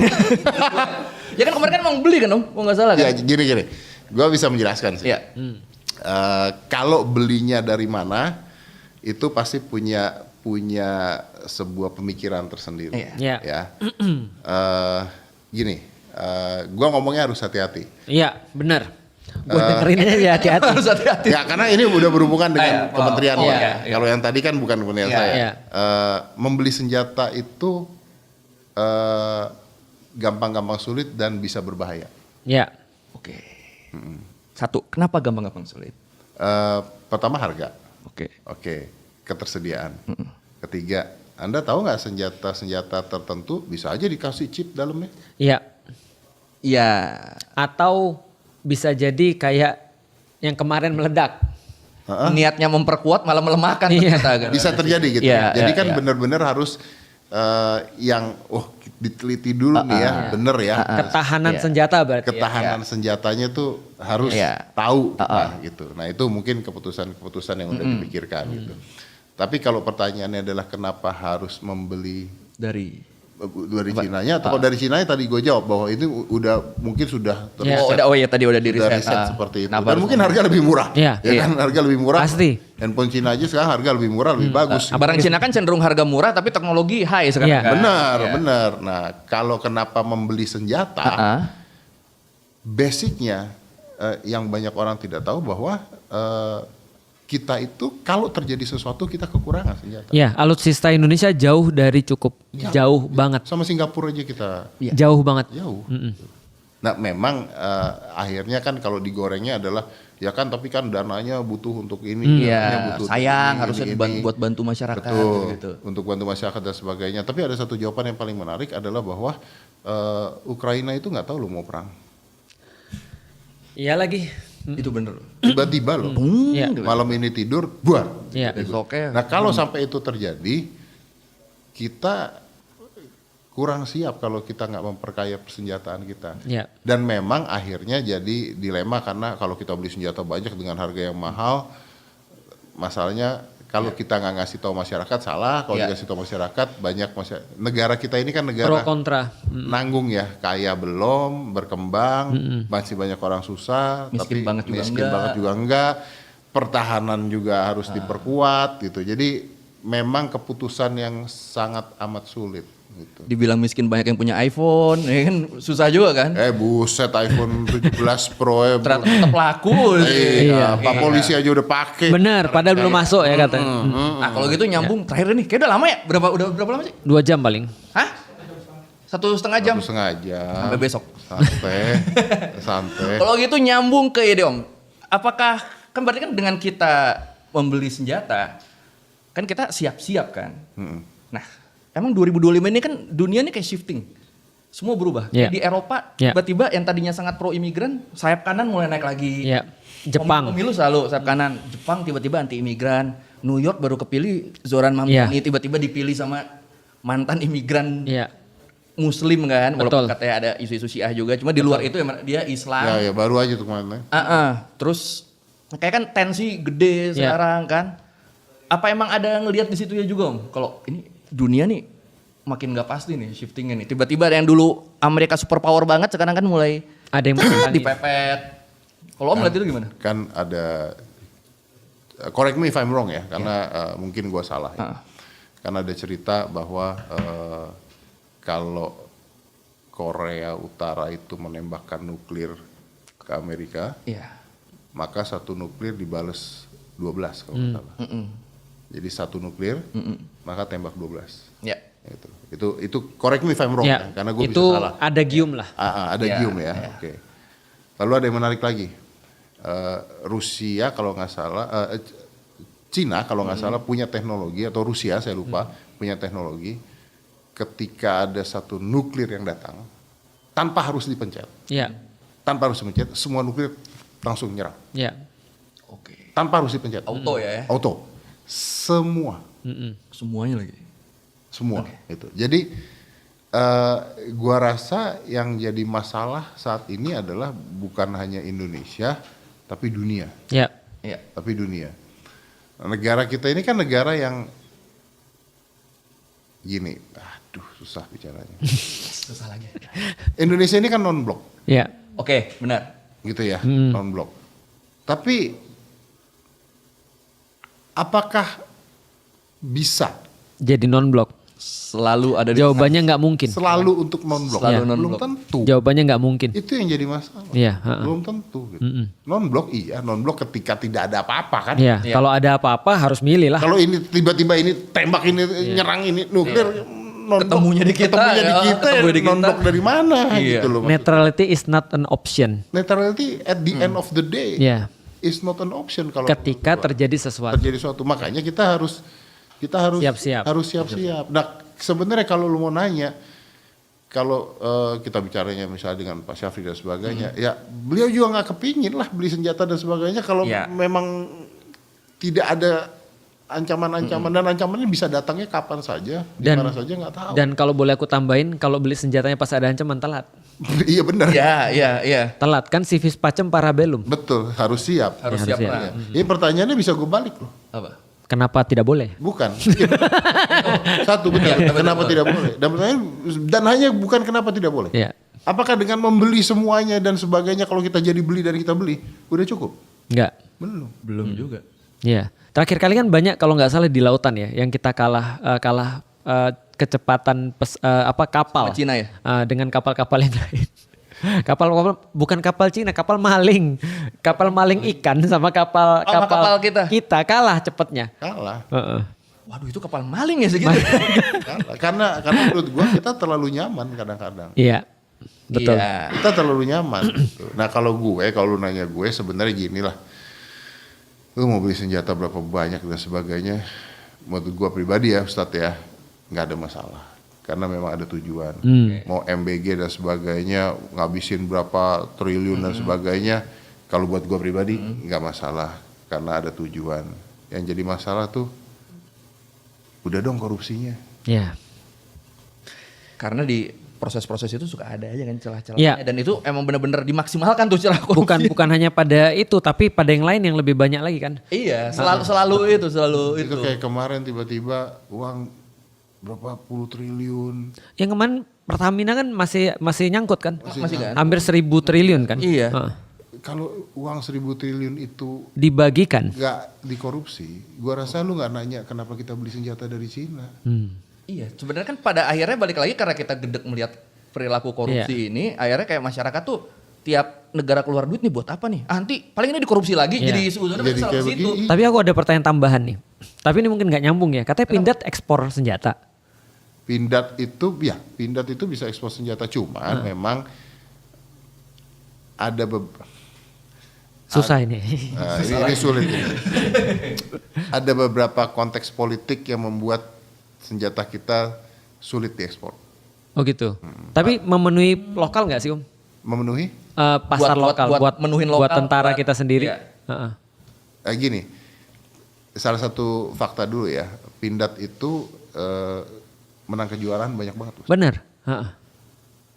B: Ya kan kemarin kan mau beli kan Om? Kalau nggak salah kan?
A: Ya gini. Gue bisa menjelaskan sih.
B: Iya.
A: Kalau belinya dari mana, itu pasti punya sebuah pemikiran tersendiri.
C: Iya.
A: Ya. Gini, gue ngomongnya harus hati-hati.
C: Iya, benar. Gue dengerinnya ya hati-hati.
B: Harus hati-hati.
A: Ya karena ini udah berhubungan dengan kementerian ya.
B: iya.
A: Kalau yang tadi kan bukan kementerian saya.
C: Iya.
A: Membeli senjata itu gampang-gampang sulit dan bisa berbahaya.
C: Iya.
B: Oke. Satu, kenapa gampang-gampang sulit?
A: Pertama harga.
B: Oke.
A: Ketersediaan. Ketiga, Anda tahu nggak senjata tertentu bisa aja dikasih chip dalamnya?
C: Iya.
B: Iya.
C: Atau bisa jadi kayak yang kemarin meledak.
B: Niatnya memperkuat malah melemahkan.
C: Iya.
B: ternyata, kan?
A: Bisa terjadi gitu.
B: Iya,
A: Jadi
B: iya,
A: kan
B: iya.
A: benar-benar harus yang diteliti dulu nih ya, bener ya.
C: Ketahanan
B: Iya.
C: senjata berarti.
A: Ketahanan senjatanya tuh harus
B: Iya.
A: tahu gitu. Nah itu mungkin keputusan yang udah dipikirkan gitu. Tapi kalau pertanyaannya adalah kenapa harus membeli
B: Dari.
A: Cina-nya atau kalau dari Cina-nya tadi gue jawab bahwa ini udah mungkin sudah
C: Iya.
B: Oh ya tadi udah di
A: udah
B: riset.
A: riset seperti itu.
B: Kenapa
A: Dan
B: harus
A: mungkin harga lebih murah.
C: Iya.
A: Ya kan harga lebih murah.
C: Pasti.
A: Handphone Cina aja sekarang harga lebih murah, lebih bagus.
B: Nah, barang Cina kan cenderung harga murah tapi teknologi high sekarang.
C: Iya.
B: kan?
A: Benar. Nah, kalau kenapa membeli senjata, basicnya yang banyak orang tidak tahu bahwa kita itu kalau terjadi sesuatu kita kekurangan senjata.
C: Ya, alutsista Indonesia jauh dari cukup. Jauh banget.
A: Sama Singapura aja kita
C: Jauh banget.
A: jauh. Nah, memang akhirnya kan kalau digorengnya adalah ya kan tapi kan dananya butuh untuk ini, dananya
B: Iya,
A: butuh untuk
B: sayang
A: ini,
B: harusnya
A: ini.
B: buat bantu masyarakat
A: Betul,
B: gitu.
A: untuk bantu masyarakat dan sebagainya. Tapi ada satu jawaban yang paling menarik adalah bahwa Ukraina itu nggak tahu lo mau perang.
C: Iya lagi.
B: Itu bener.
A: Tiba-tiba loh,
C: Iya.
A: malam ini tidur, buar.
C: Iya.
B: Besoknya.
A: Nah kalau sampai itu terjadi, kita kurang siap kalau kita nggak memperkaya persenjataan kita.
C: Iya.
A: Dan memang akhirnya jadi dilema karena kalau kita beli senjata banyak dengan harga yang mahal, masalahnya Kalau kita nggak ngasih tahu masyarakat salah, kalau
B: Ya.
A: dikasih tahu masyarakat banyak negara kita ini kan
C: Pro
A: negara
C: kontra.
A: nanggung ya, kaya belum, berkembang, masih banyak orang susah,
B: Miskin
A: tapi
B: banget juga
A: miskin
B: enggak.
A: banget juga enggak, pertahanan juga harus diperkuat gitu. Jadi memang keputusan yang sangat amat sulit gitu.
B: Dibilang miskin banyak yang punya iPhone, ya kan susah juga kan.
A: Buset iPhone 17 Pro ya.
B: Ternyata tetap laku.
C: Iya.
A: Pak polisi aja udah pakai.
C: Bener, padahal belum masuk ya kata.
B: Nah kalau gitu nyambung terakhir nih, kayak udah lama ya? Udah berapa lama sih?
C: 2 jam paling.
B: Hah? 1,5 jam?
A: 1,5 jam.
B: Sampai besok.
A: Santai.
B: Kalau gitu nyambung ke ide Om. Apakah, kan berarti kan dengan kita membeli senjata, kan kita siap-siap kan? Nah, emang 2025 ini kan dunia ini kayak shifting. Semua berubah.
C: Iya.
B: Kayak di Eropa,
C: Iya.
B: tiba-tiba yang tadinya sangat pro imigran, sayap kanan mulai naik lagi.
C: Iya. Jepang.
B: Pemilu selalu sayap kanan. Jepang tiba-tiba anti imigran. New York baru kepilih Zoran Mamdani, tiba-tiba dipilih sama mantan imigran
C: Iya.
B: Muslim kan, walaupun
C: Betul.
B: katanya ada isu-isu Syiah juga, cuma di luar itu emang dia Islam.
A: Ya baru aja tuh kemarin.
B: Terus kayak kan tensi gede
C: Ya.
B: sekarang kan. Apa emang ada ngelihat di situ ya juga Om? Kalau ini dunia nih makin nggak pasti nih shiftingnya nih. Tiba-tiba yang dulu Amerika super power banget sekarang kan mulai
C: Ada yang bertanya.
B: dipepet. Kalau Om ngeliat itu gimana?
A: Kan ada correct me if I'm wrong ya, karena mungkin gua salah ya. Karena ada cerita bahwa kalau Korea Utara itu menembakkan nuklir ke Amerika,
B: Iya.
A: maka satu nuklir dibales 12 kalau nggak salah. Jadi satu nuklir, maka tembak 12.
B: Ya.
A: Itu correct me if I'm wrong
C: Ya,
A: ya, karena gue bisa
C: itu
A: salah.
C: ada gium lah.
A: Ada
B: Ya,
A: gium ya, oke. Lalu ada yang menarik lagi, Rusia kalau nggak salah, Cina kalau nggak salah punya teknologi, atau Rusia saya lupa, punya teknologi, ketika ada satu nuklir yang datang, tanpa harus dipencet,
C: Iya.
A: semua nuklir langsung nyerang,
C: Iya.
B: Oke.
A: tanpa harus dipencet.
B: Auto ya.
A: Auto, semua.
B: Semuanya lagi.
A: Semua itu. Jadi gua rasa yang jadi masalah saat ini adalah bukan hanya Indonesia tapi dunia.
C: Iya.
B: Iya.
A: Tapi dunia. Negara kita ini kan negara yang gini. Aduh, susah bicaranya.
B: Susah lagi.
A: Indonesia ini kan non blok,
C: Iya.
B: Oke, benar.
A: gitu ya, non blok. Tapi apakah bisa
C: Jadi non blok.
B: Selalu ada di
C: Jawabannya nggak mungkin.
A: selalu untuk non blok?
B: Selalu
A: Belum
B: non-blok.
A: tentu.
C: Jawabannya nggak mungkin.
A: Itu yang jadi masalah.
C: Iya. heeh.
A: Belum tentu gitu. Non blok iya, non blok ketika tidak ada apa-apa kan.
C: Iya.
B: Iya.
C: Kalau ada apa-apa harus milih lah.
A: Kalau ini tiba-tiba ini tembak ini nyerang ini nuklir non blok.
B: Ketemunya di kita,
A: ketemunya di
B: ya,
A: kita,
B: ketemu di
A: non
B: kita.
A: blok dari mana
B: Iya.
A: gitu loh. maksudnya.
C: Neutrality is not an option.
A: Neutrality at the end of the day
C: Iya.
A: is not an option kalau
C: Ketika
A: menurut gua.
C: terjadi sesuatu.
A: terjadi suatu, makanya kita harus
C: Siap-siap.
A: harus siap-siap. Nah, sebenarnya kalau lu mau nanya, kalau kita bicaranya misalnya dengan Pak Syafri dan sebagainya, ya beliau juga nggak kepingin lah beli senjata dan sebagainya kalau
B: Ya.
A: memang tidak ada ancaman-ancaman, dan ancamannya bisa datangnya kapan saja, di
C: Dan-
A: mana saja nggak tahu.
C: Dan kalau boleh aku tambahin, kalau beli senjatanya pas ada ancaman telat.
A: Iya benar,
B: Iya.
C: Telat kan civis pacem parabellum.
A: betul, harus siap.
B: Harus
C: Ya,
B: siap.
C: harus siap.
B: Nah.
A: Ini pertanyaannya bisa gue balik loh.
B: Apa?
C: Kenapa tidak boleh?
A: Bukan. Satu benar.
B: Iya,
A: Kenapa
B: betul.
A: tidak boleh? Dan hanya bukan kenapa tidak boleh.
C: Iya.
A: Apakah dengan membeli semuanya dan sebagainya, kalau kita jadi beli dan kita beli, udah cukup?
C: Enggak.
A: Belum.
B: Belum juga.
C: Iya. Terakhir kali kan banyak kalau nggak salah di lautan ya, yang kita kalah kecepatan kapal.
B: Sama Cina ya?
C: Dengan kapal-kapal yang lain. Kapal bukan kapal Cina, kapal maling. Kapal maling ikan sama kapal
B: Sama kapal kita.
C: kalah cepetnya.
A: Kalah.
C: Heeh.
B: Waduh itu kapal maling ya segitu.
A: Kalah. Karena menurut gua kita terlalu nyaman kadang-kadang.
C: Iya. Betul.
B: Iya.
A: Kita terlalu nyaman. gitu. Nah kalau lu nanya gue, sebenarnya gini lah. Lu mau beli senjata berapa banyak dan sebagainya, menurut gua pribadi ya Ustadz ya, nggak ada masalah. Karena memang ada tujuan. Mau MBG dan sebagainya, ngabisin berapa triliun dan sebagainya, kalau buat gua pribadi nggak masalah. Karena ada tujuan. Yang jadi masalah tuh, udah dong korupsinya.
C: Iya.
B: Karena di proses-proses itu suka ada aja kan celah-celahnya.
C: Iya.
B: Dan itu emang bener-bener dimaksimalkan tuh celah korupsi.
C: Bukan hanya pada itu, tapi pada yang lain yang lebih banyak lagi kan.
B: Iya, selalu itu.
A: Itu kayak kemarin tiba-tiba uang berapa puluh triliun.
C: Yang kemarin Pertamina kan masih nyangkut kan?
B: Masih kan?
C: Hampir 1.000 triliun kan?
B: Iya.
C: Heeh.
A: Kalau uang 1.000 triliun itu
C: Dibagikan.
A: nggak dikorupsi, gua rasa lu nggak nanya kenapa kita beli senjata dari Cina.
B: Iya, sebenarnya kan pada akhirnya balik lagi karena kita gedek melihat perilaku korupsi ini, akhirnya kayak masyarakat tuh tiap negara keluar duit nih buat apa nih? Nanti paling ini dikorupsi lagi,
C: Iya.
B: jadi seudahnya
A: Jadi
B: besar
A: kayak
B: ke situ.
A: begini.
C: Tapi aku ada pertanyaan tambahan nih. Tapi ini mungkin nggak nyambung ya. Katanya Pindad ekspor senjata.
A: Pindad itu bisa ekspor senjata, cuman memang ada
C: Susah ini.
A: ini sulit ini. Ada beberapa konteks politik yang membuat senjata kita sulit diekspor.
C: Oh gitu. Tapi memenuhi lokal nggak sih Om?
A: Memenuhi?
C: Pasar lokal
B: buat menuhin
C: buat
B: lokal,
C: tentara
B: buat-
C: kita sendiri.
B: iya.
C: Heeh.
A: Gini, salah satu fakta dulu ya, Pindad itu menang kejuaraan banyak banget. Bos.
C: Benar. Heeh.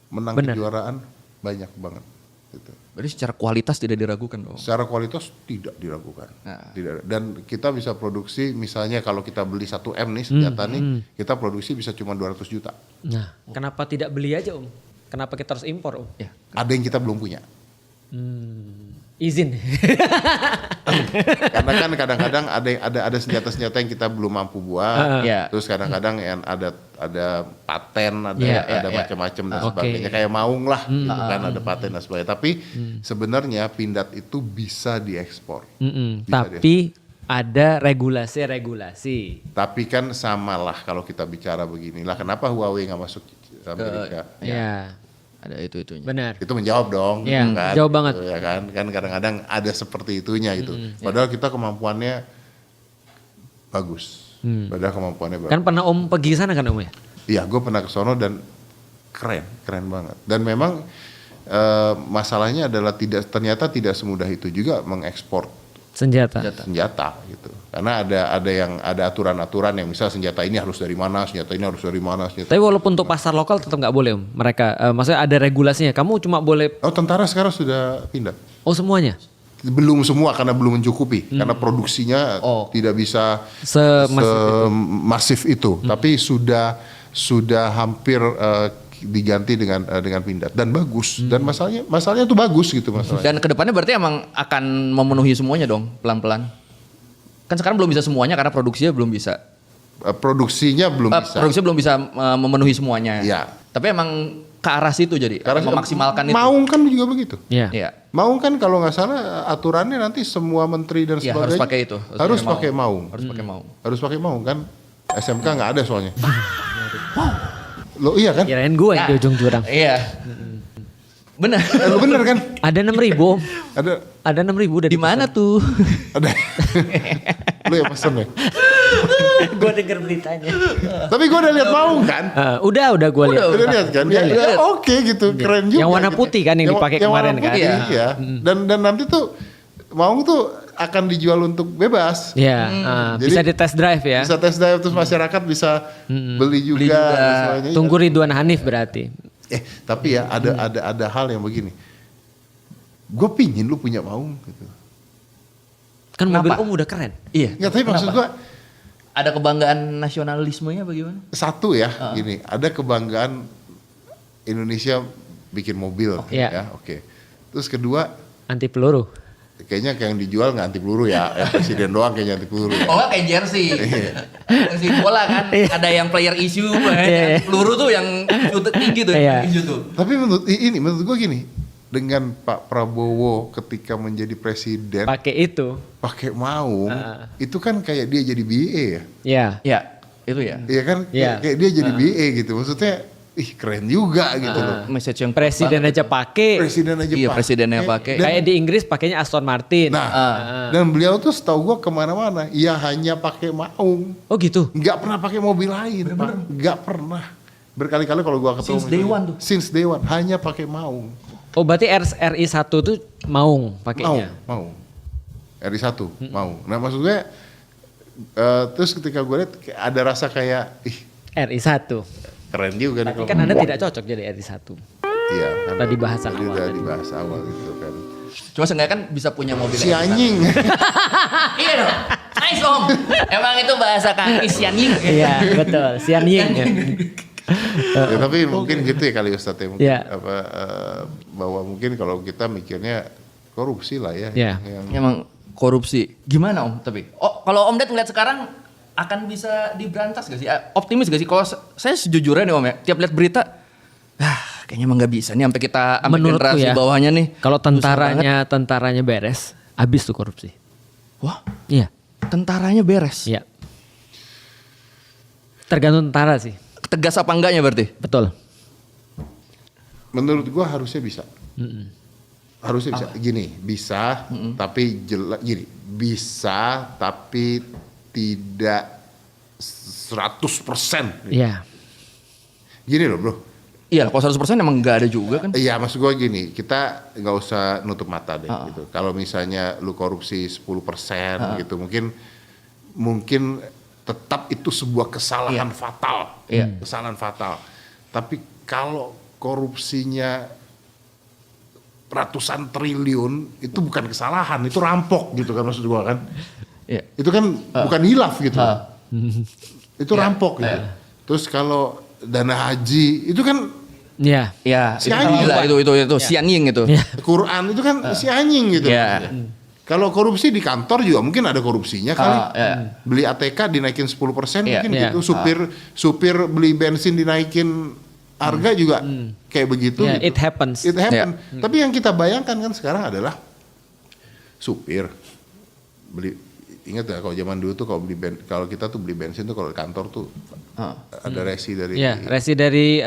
A: Menang
C: Bener.
A: kejuaraan banyak banget. Gitu.
B: Berarti secara kualitas tidak diragukan dong.
A: Secara kualitas tidak diragukan.
B: Nah.
A: Tidak, dan kita bisa produksi, misalnya kalau kita beli 1M nih senjata nih, kita produksi bisa cuma 200 juta.
C: Nah, kenapa tidak beli aja Om? Kenapa kita harus impor Om?
B: Ya.
A: Ada yang kita belum punya.
C: Izin.
A: Karena kan kadang-kadang ada senjata-senjata yang kita belum mampu buat.
B: Iya.
A: Terus kadang-kadang yang ada paten, ada
B: Iya, iya.
A: macam-macam dan
C: Oke.
A: sebagainya. Kayak maung lah gitu kan, ada paten dan sebagainya. Tapi sebenarnya Pindad itu bisa diekspor.
C: Mm-mm.
A: Bisa
C: Tapi ada regulasi-regulasi.
A: Tapi kan samalah kalau kita bicara beginilah. Kenapa Huawei nggak masuk Amerika?
C: Ya,
B: Ada itu-itunya.
C: benar.
A: Itu menjawab dong.
C: Iya,
A: gitu kan.
C: jawab banget.
A: Gitu, ya kan kadang-kadang ada seperti itunya gitu. Padahal kita kemampuannya bagus. Padahal kemampuannya bagus.
C: Kan pernah Om pergi sana kan Om ya?
A: Iya, gue pernah ke sono dan keren banget. Dan memang masalahnya adalah ternyata tidak semudah itu juga mengekspor
C: Senjata.
A: senjata gitu. Karena ada aturan-aturan yang misal senjata ini harus dari mana, senjata ini harus dari mana, senjata.
C: Tapi walaupun untuk pasar lokal tetap nggak boleh Om. Mereka, maksudnya ada regulasinya. Kamu cuma boleh,
A: Oh, tentara sekarang sudah pindah.
C: oh semuanya?
A: Belum semua karena belum mencukupi, karena produksinya tidak bisa semasif itu. Tapi sudah hampir diganti dengan Pindad dan bagus. Dan masalahnya itu bagus gitu masalahnya.
B: Dan kedepannya berarti emang akan memenuhi semuanya dong pelan-pelan. Kan sekarang belum bisa semuanya karena produksinya belum bisa.
A: Produksinya belum bisa.
B: Produksinya belum bisa memenuhi semuanya.
A: Iya.
B: Tapi emang ke arah situ jadi
A: Karena
B: memaksimalkan itu.
A: Maung kan juga begitu.
C: Iya.
B: Iya.
A: Maung kan kalau nggak salah aturannya nanti semua menteri dan
B: Iya,
A: sebagainya
B: harus pakai itu.
A: Harus pakai maung.
B: Harus pakai maung.
A: Harus pakai maung kan. SMK nggak ada soalnya. Lo iya kan?
C: Kirain gue yang di ujung jurang.
B: Iya. Benar.
A: Lo bener kan?
C: Ada 6.000 Om.
A: Ada
C: 6.000 udah
B: Di mana tuh?
A: ada. Lo yang pesen ya.
C: Gue denger beritanya.
A: Tapi gue udah lihat maung kan.
C: Udah gue lihat.
A: Udah lihat kan?
B: Udah
A: Ya,
B: lihat.
A: oke gitu, keren juga.
C: Yang warna
A: gitu.
C: putih kan yang dipakai kemarin
A: warna
C: kan?
A: putih, iya. Dan nanti tuh maung tuh akan dijual untuk bebas.
C: Iya.
A: Jadi-
C: Bisa di test drive ya.
A: Bisa test drive terus masyarakat bisa beli juga.
B: juga.
A: dan sebagainya.
C: Tunggu Ridwan Hanif berarti.
A: Tapi ya ada hal yang begini. Gue pingin lu punya maung gitu.
C: Kan mobil
B: Kenapa?
C: Om udah keren.
B: Iya.
A: Nggak, tapi maksud gue
B: Ada kebanggaan nasionalismenya bagaimana?
A: satu ya, gini, ada kebanggaan Indonesia bikin mobil,
C: Iya.
A: ya, oke. Terus kedua,
C: Anti peluru.
A: kayaknya kayak yang dijual nggak anti peluru ya, yang presiden doang kayaknya anti peluru ya.
B: Oh nggak kayak jersey. Jersey bola kan. Ada yang player issue.
C: Iya.
B: Peluru tuh yang shoot tinggi tuh.
C: Iya.
B: Yang issue tuh.
A: Tapi menurut gue gini, dengan Pak Prabowo ketika menjadi presiden
C: Pakai itu.
A: pakai maung, itu kan kayak dia jadi BA ya,
C: Ya.
B: Ya, itu ya.
A: iya kan,
C: Iya.
A: kayak dia jadi BA gitu, maksudnya, keren juga gitu loh.
B: Message yang
C: Presiden aja pakai.
A: Presiden aja
B: Iya,
A: pakai.
B: presidennya pakai.
A: Dan-
C: Kayak di Inggris pakainya Aston Martin.
A: Nah, dan beliau tuh setahu gua kemana-mana, ya hanya pakai maung,
C: Oh gitu.
A: nggak pernah pakai mobil lain, Pak. Nggak pernah. Berkali-kali kalau gua ketemu.
B: Since day one tuh.
A: Since day one, hanya pakai maung.
C: Oh berarti RI1 tuh maung pakainya.
A: Maung. RI1, maung. Nah maksud gue, terus ketika gue lihat kayak ada rasa kayak,
C: RI1.
A: Keren juga nih.
C: Tapi kan Anda tidak cocok jadi RI1.
A: Iya kan.
C: Tadi bahasa
A: Tadi
C: awal
A: udah
C: tadi.
A: dibahas awal gitu kan.
B: Cuma seenggaknya kan bisa punya mobil
A: Si
B: yang
A: anjing.
B: Iya dong. Nice Om. Emang itu bahasa kaki si anjing.
C: Iya, betul. Sian Ying.
A: Ya, tapi mungkin gitu ya kali Ustadz ya. Mungkin
C: Iya.
A: bahwa mungkin kalau kita mikirnya korupsi lah ya.
C: Iya.
A: Yang
B: Emang korupsi. Gimana Om tapi? Oh, kalau Om Ded ngeliat sekarang akan bisa diberantas gak sih? Optimis gak sih? Kalau saya sejujurnya nih Om ya, tiap lihat berita, kayaknya emang gak bisa nih sampai kita sampai
C: Menurutku
B: generasi
C: ya,
B: bawahnya nih.
C: kalau
B: Susah banget.
C: tentaranya beres, habis tuh korupsi.
B: Wah,
C: Iya,
B: tentaranya beres.
C: iya. Tergantung tentara sih.
B: Tegas apa enggaknya berarti?
C: Betul.
A: menurut gua harusnya bisa. Harusnya bisa. Gini, bisa tapi gini, bisa tapi tidak 100%.
C: Iya.
A: Gini loh, Bro.
B: Iya, kalau 100% emang nggak ada juga kan?
A: Iya, maksud gue gini, kita nggak usah nutup mata deh gitu. Kalau misalnya lu korupsi 10% gitu, mungkin tetap itu sebuah kesalahan fatal.
B: Iya.
A: Kesalahan fatal. Tapi kalau korupsinya ratusan triliun, itu bukan kesalahan, itu rampok gitu kan maksud gue kan.
B: Iya.
A: Itu kan bukan hilaf gitu. Itu rampok gitu. Terus kalau dana haji, itu kan
C: Iya.
B: Iya,
A: Si
B: itu
A: anjing.
B: gila itu si anjing itu.
C: Iya.
A: Quran itu kan si anjing gitu.
B: Iya.
A: Kalau korupsi di kantor juga mungkin ada korupsinya kali.
B: Iya.
A: Beli ATK dinaikin 10%
B: Iya.
A: mungkin
C: Iya.
A: gitu. Supir beli bensin dinaikin harga juga kayak begitu.
C: Yeah,
A: gitu.
C: it happens.
A: It happen. Tapi yang kita bayangkan kan sekarang adalah supir beli, ingat ya kalau zaman dulu tuh kalau kita tuh beli bensin tuh kalau di kantor tuh ada resi dari
C: Iya, resi dari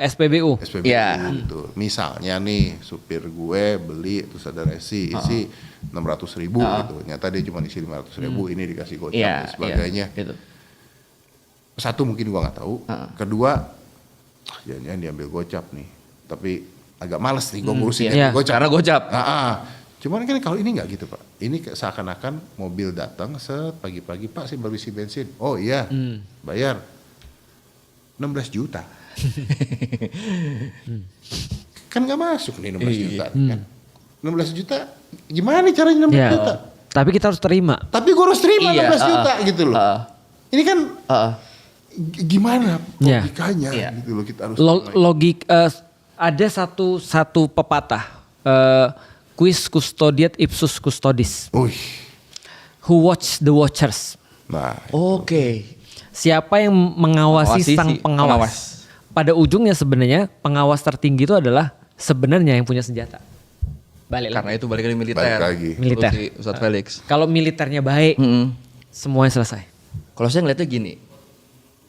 C: SPBU.
A: SPBU
B: Iya.
A: gitu. Misalnya nih supir gue beli terus ada resi isi 600.000 gitu. Nyata dia cuma isi 500.000, ini dikasih gocap
B: Iya,
A: dan sebagainya.
B: Gitu.
A: Satu mungkin gua nggak tahu. Kedua, jangan diambil gocap nih. Tapi agak males nih gua ngurusin
C: Iya.
A: gocap.
B: Karena gocap.
A: Cuman kan kalau ini nggak gitu Pak. Ini seakan-akan mobil datang pagi-pagi, Pak saya baru isi bensin. Oh iya, bayar 16 juta. Kan nggak masuk nih 16 juta. Kan? 16 juta, gimana nih caranya 16
C: Iya.
A: juta?
C: Tapi kita harus terima.
A: Tapi gue harus terima
B: Iya,
A: 16 juta gitu loh. Ini kan gimana
C: Iya.
A: logikanya
B: Iya.
A: gitu loh kita harus
C: Ada satu pepatah, quis custodiet ipsus custodis.
A: Wih,
C: Who watch the watchers?
A: nah
B: Oke.
C: Siapa yang mengawasi
B: Mengawasi
C: sang
B: si
C: pengawas?
B: pengawas.
C: Pada ujungnya sebenarnya pengawas tertinggi itu adalah sebenarnya yang punya senjata. Balik lagi.
B: Karena itu balik lagi militer.
A: balik lagi.
C: Militer.
B: Si Ustadz Felix.
C: Kalau militernya baik, semuanya selesai.
B: Kalau saya ngeliatnya gini,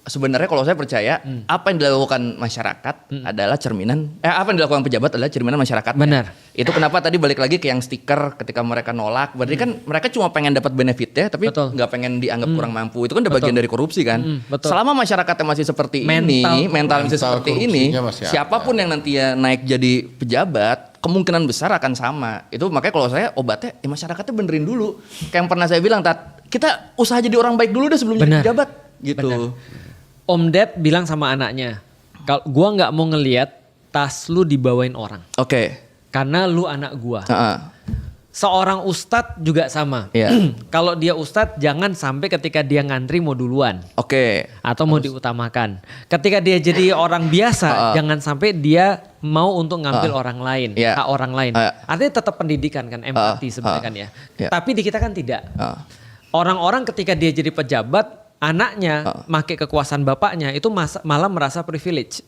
B: sebenarnya kalau saya percaya apa yang dilakukan masyarakat adalah cerminan, apa yang dilakukan pejabat adalah cerminan masyarakat.
C: Benar.
B: Itu kenapa tadi balik lagi ke yang stiker ketika mereka nolak, berarti kan mereka cuma pengen dapat benefitnya, tapi
C: Betul.
B: nggak pengen dianggap kurang mampu. Itu kan udah bagian dari korupsi kan.
C: Betul.
B: Selama masyarakatnya masih seperti
C: Mental
B: masih seperti ini,
A: korupsinya masih ada.
B: siapapun yang nantinya naik jadi pejabat, kemungkinan besar akan sama. Itu makanya kalau saya obatnya, masyarakatnya benerin dulu. Kayak yang pernah saya bilang, Tat, kita usaha jadi orang baik dulu deh sebelum jadi
C: Benar.
B: pejabat. Gitu.
C: Benar. Om Ded bilang sama anaknya, kalau gua nggak mau ngelihat tas lu dibawain orang,
B: Oke.
C: karena lu anak gua.
B: Heeh.
C: Seorang ustadz juga sama.
B: Iya.
C: Kalau dia ustadz, jangan sampai ketika dia ngantri mau duluan
B: Oke.
C: atau mau diutamakan. Ketika dia jadi orang biasa, jangan sampai dia mau untuk ngambil orang lain,
B: Iya.
C: hak orang lain. Artinya tetap pendidikan kan, empati sebenarnya kan ya.
B: Iya.
C: Tapi di kita kan tidak. Orang-orang ketika dia jadi pejabat, anaknya make kekuasaan bapaknya itu malah merasa privilege,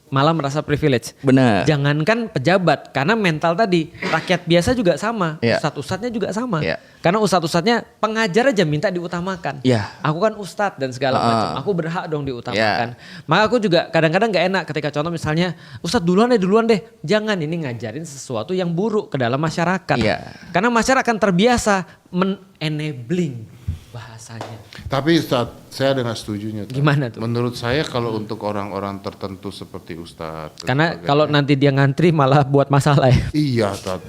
B: Benar.
C: Jangankan pejabat, karena mental tadi rakyat biasa juga sama,
B: Iya.
C: ustadz-ustadznya juga sama.
B: Iya.
C: Karena ustadz-ustadznya pengajar aja minta diutamakan.
B: Iya.
C: Aku kan ustadz dan segala macam, aku berhak dong diutamakan.
B: Iya.
C: Maka aku juga kadang-kadang nggak enak ketika contoh misalnya ustadz duluan deh, jangan ini ngajarin sesuatu yang buruk ke dalam masyarakat.
B: Iya.
C: Karena masyarakat terbiasa men-enabling bahasanya.
A: Tapi Ustadz, saya dengan setujunya. Ustadz.
C: Gimana tuh?
A: Menurut saya kalau untuk orang-orang tertentu seperti Ustadz. dan
C: Karena
A: sebagainya,
C: kalau nanti dia ngantri malah buat masalah ya.
A: iya Ustadz.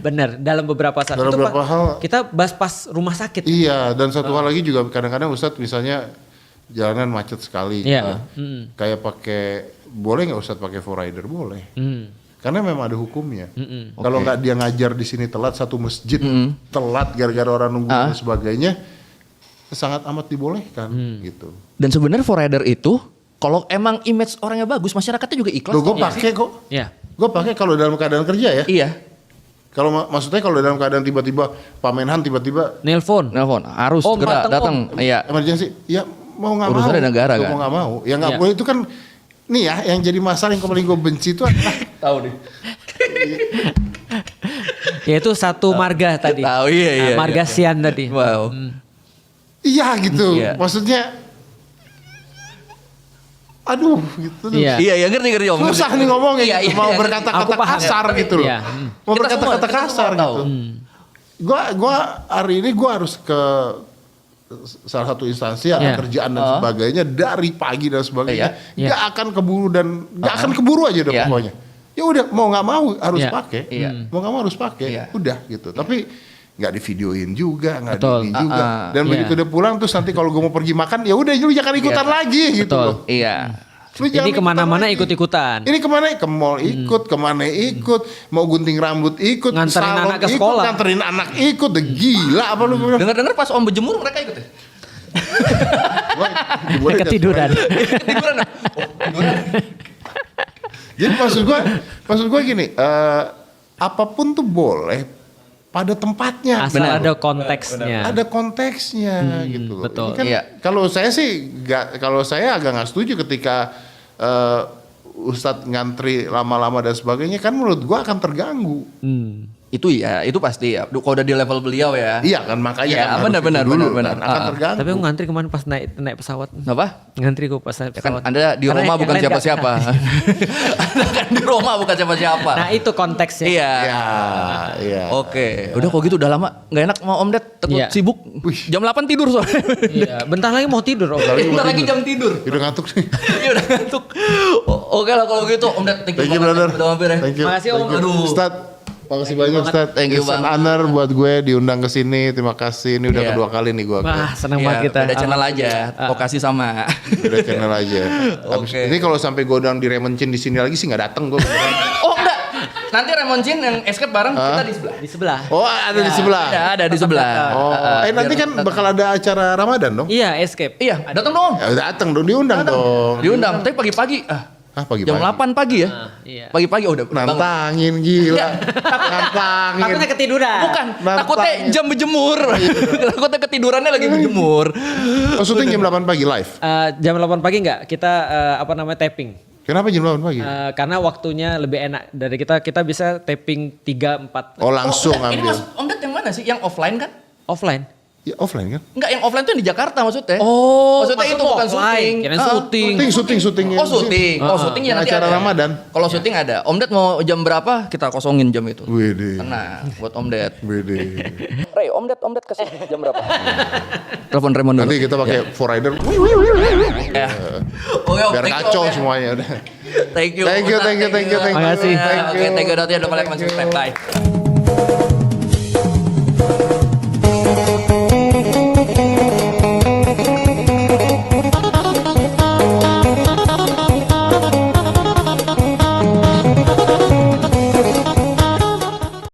C: Bener, dalam beberapa saat
A: Dalam
C: itu
A: beberapa
C: Pak,
A: hal.
C: kita bahas pas rumah sakit.
A: Iya, dan satu hal lagi juga kadang-kadang Ustadz misalnya jalanan macet sekali.
C: Iya.
A: Kayak boleh nggak Ustadz pakai 4Rider? Boleh. Karena memang ada hukumnya. Kalau nggak dia ngajar di sini telat satu masjid, telat gara-gara orang nunggu dan sebagainya, sangat amat dibolehkan gitu.
B: Dan sebenarnya 4Rider itu kalau emang image orangnya bagus, masyarakatnya juga ikhlas.
A: Gue pakai kok.
C: Iya.
A: Gue pakai kalau dalam keadaan kerja ya.
B: Iya.
A: Kalau maksudnya kalau dalam keadaan tiba-tiba Pak Menhan tiba-tiba
C: Nelpon.
B: Harus segera datang. Iya.
A: emergency, ya mau nggak mau.
B: Urusannya negara kan.
A: Mau nggak mau. Ya nggak
C: Iya.
A: boleh itu kan. Nih ya, yang jadi masalah yang paling gue benci itu adalah
B: Tahu deh.
C: Yaitu satu marga tadi.
B: Tahu, iya.
C: Marga Sian tadi.
B: Wow.
A: iya gitu.
B: Iya.
A: Maksudnya, aduh gitu.
C: Iya.
B: Iya, ngerti Om.
A: Susah nih ngomongnya,
B: Iya,
A: gitu. Mau
B: iya,
A: berkata-kata
C: Aku paham.
A: kasar gitu loh.
C: Iya.
A: Mau
B: Kita
A: berkata-kata
B: semua
A: kasar
B: tahu.
A: gitu. Gua hari ini gua harus ke salah satu instansi ada
C: Iya.
A: kerjaan dan sebagainya dari pagi dan sebagainya.
C: Iya.
A: Nggak akan keburu dan nggak akan keburu aja udah
B: Iya.
A: pokoknya. Ya udah mau nggak mau harus
C: Iya.
A: pakai.
B: Iya.
A: Mau nggak mau harus pakai.
B: Iya.
A: Udah gitu. Tapi nggak divideoin juga, nggak
C: Betul.
A: di juga. Dan
C: Iya.
A: begitu udah pulang terus nanti kalau gue mau pergi makan ya udah lu jangan ikutan
B: Iya.
A: lagi gitu
C: Betul.
A: loh.
B: Iya.
A: Lu jangan
C: Ini
A: ikutan
C: kemana-mana
A: lagi.
C: ikut-ikutan.
A: Ini kemana? Ke mall ikut, kemana ikut, mau gunting rambut ikut,
C: Nganterin
A: salon
C: anak ke
A: ikut,
C: sekolah.
A: nganterin anak ikut, udah gila apa lu bilang?
B: Dengar-dengar pas Om berjemur mereka ikut ya?
C: Ketiduran.
B: Ketiduran.
A: Jadi maksud gua gini, apapun tuh boleh pada tempatnya.
C: Asal
B: Benar.
C: ada konteksnya.
A: Ada konteksnya gitu loh.
C: betul.
A: Ini kan
B: Iya.
A: kalau saya agak nggak setuju ketika Ustadz ngantri lama-lama dan sebagainya kan menurut gua akan terganggu.
B: Itu ya, itu pasti ya. Kalau udah di level beliau ya.
A: Iya kan makanya
B: Iya,
A: kan harus
B: benar,
A: itu dulu
B: benar.
A: kan, akan terganggu.
C: Tapi aku ngantri kemarin pas naik pesawat.
B: Apa?
C: Ngantri gue pas naik
B: Ya kan
C: pesawat.
B: Anda di
C: Karena
B: Roma
C: yang
B: bukan
C: lain nggak-
B: siapa-siapa. Anda kan di Roma bukan siapa-siapa.
C: Nah itu konteksnya.
B: Iya.
A: Iya.
B: Oke, udah kok gitu udah lama nggak enak mau Om Ded, takut
C: Iya.
B: sibuk. Jam 8 tidur soalnya.
C: Iya, bentar lagi mau tidur.
B: Bentar lagi jam tidur.
A: Udah ngantuk nih.
B: Iya udah ngantuk. Oke lah kalau gitu Om Ded,
A: Thank you brother.
B: Udah mampir ya.
A: Thank you.
C: Makasih, Om.
A: Thank you.
B: Aduh.
A: Ustadz, makasih banyak Ustadz.
B: Thank you
A: It's an
B: banget.
A: honor buat gue diundang ke sini. Terima kasih. Ini udah
B: Iya.
A: kedua kali nih gue.
C: Wah seneng
B: Iya,
C: banget kita.
B: beda channel aja. Lokasi sama.
A: Udah channel aja. Habis
B: Oke.
A: ini kalau sampai gue undang di Raymond Chin di sini lagi sih nggak dateng gue.
B: Oh enggak. Nanti Raymond Jin yang escape bareng kita di sebelah.
C: Di sebelah.
A: Oh ada di sebelah.
B: Ada di sebelah.
A: Oh, nanti kan bakal ada acara Ramadan dong.
C: Iya escape.
B: Iya, datang dong.
A: Ya datang dong, diundang dong.
B: Diundang, tapi pagi-pagi.
A: Pagi-pagi.
B: Jam 8 pagi ya.
C: Iya.
B: Pagi-pagi udah bangun.
A: Nantangin gila.
B: Iya.
A: Nantangin.
C: Takutnya ketiduran.
B: Bukan,
A: Nantangin.
B: takutnya jam berjemur. Takutnya ketidurannya lagi berjemur.
A: Oh, syuting jam 8 pagi live.
C: Jam 8 pagi enggak? Kita tapping.
A: Kenapa jam 8 pagi?
C: Karena waktunya lebih enak dari kita bisa tapping 3-4
A: Oh langsung
B: Ini
A: ambil.
B: Mas Om Ded yang mana sih? Yang offline kan?
C: offline.
A: Ya offline kan?
B: Enggak, yang offline tuh yang di Jakarta maksudnya.
C: Oh,
B: maksudnya itu bukan syuting.
C: Kirain
B: Ah,
C: syuting.
A: Syutingnya.
B: Oh syuting, syuting ya nanti
A: Acara
B: ada.
A: Ramadan.
B: Kalau syuting ada. Om Ded mau jam berapa? Kita kosongin jam itu.
A: Wede.
B: Tenang, buat Om Ded.
A: Wede.
B: Ray, Om Ded kasih jam berapa? Telepon Raymond dulu.
A: Nanti kita pakai 4Rider.
B: Ya. Oke,
A: Biar
B: thank you,
A: kacau
B: Om, ya.
A: semuanya udah.
B: Thank you.
A: Thank you,
B: Ustaz.
A: thank you.
C: Makasih.
B: Oke, thank you Dot ya udah collect subscribe. Bye.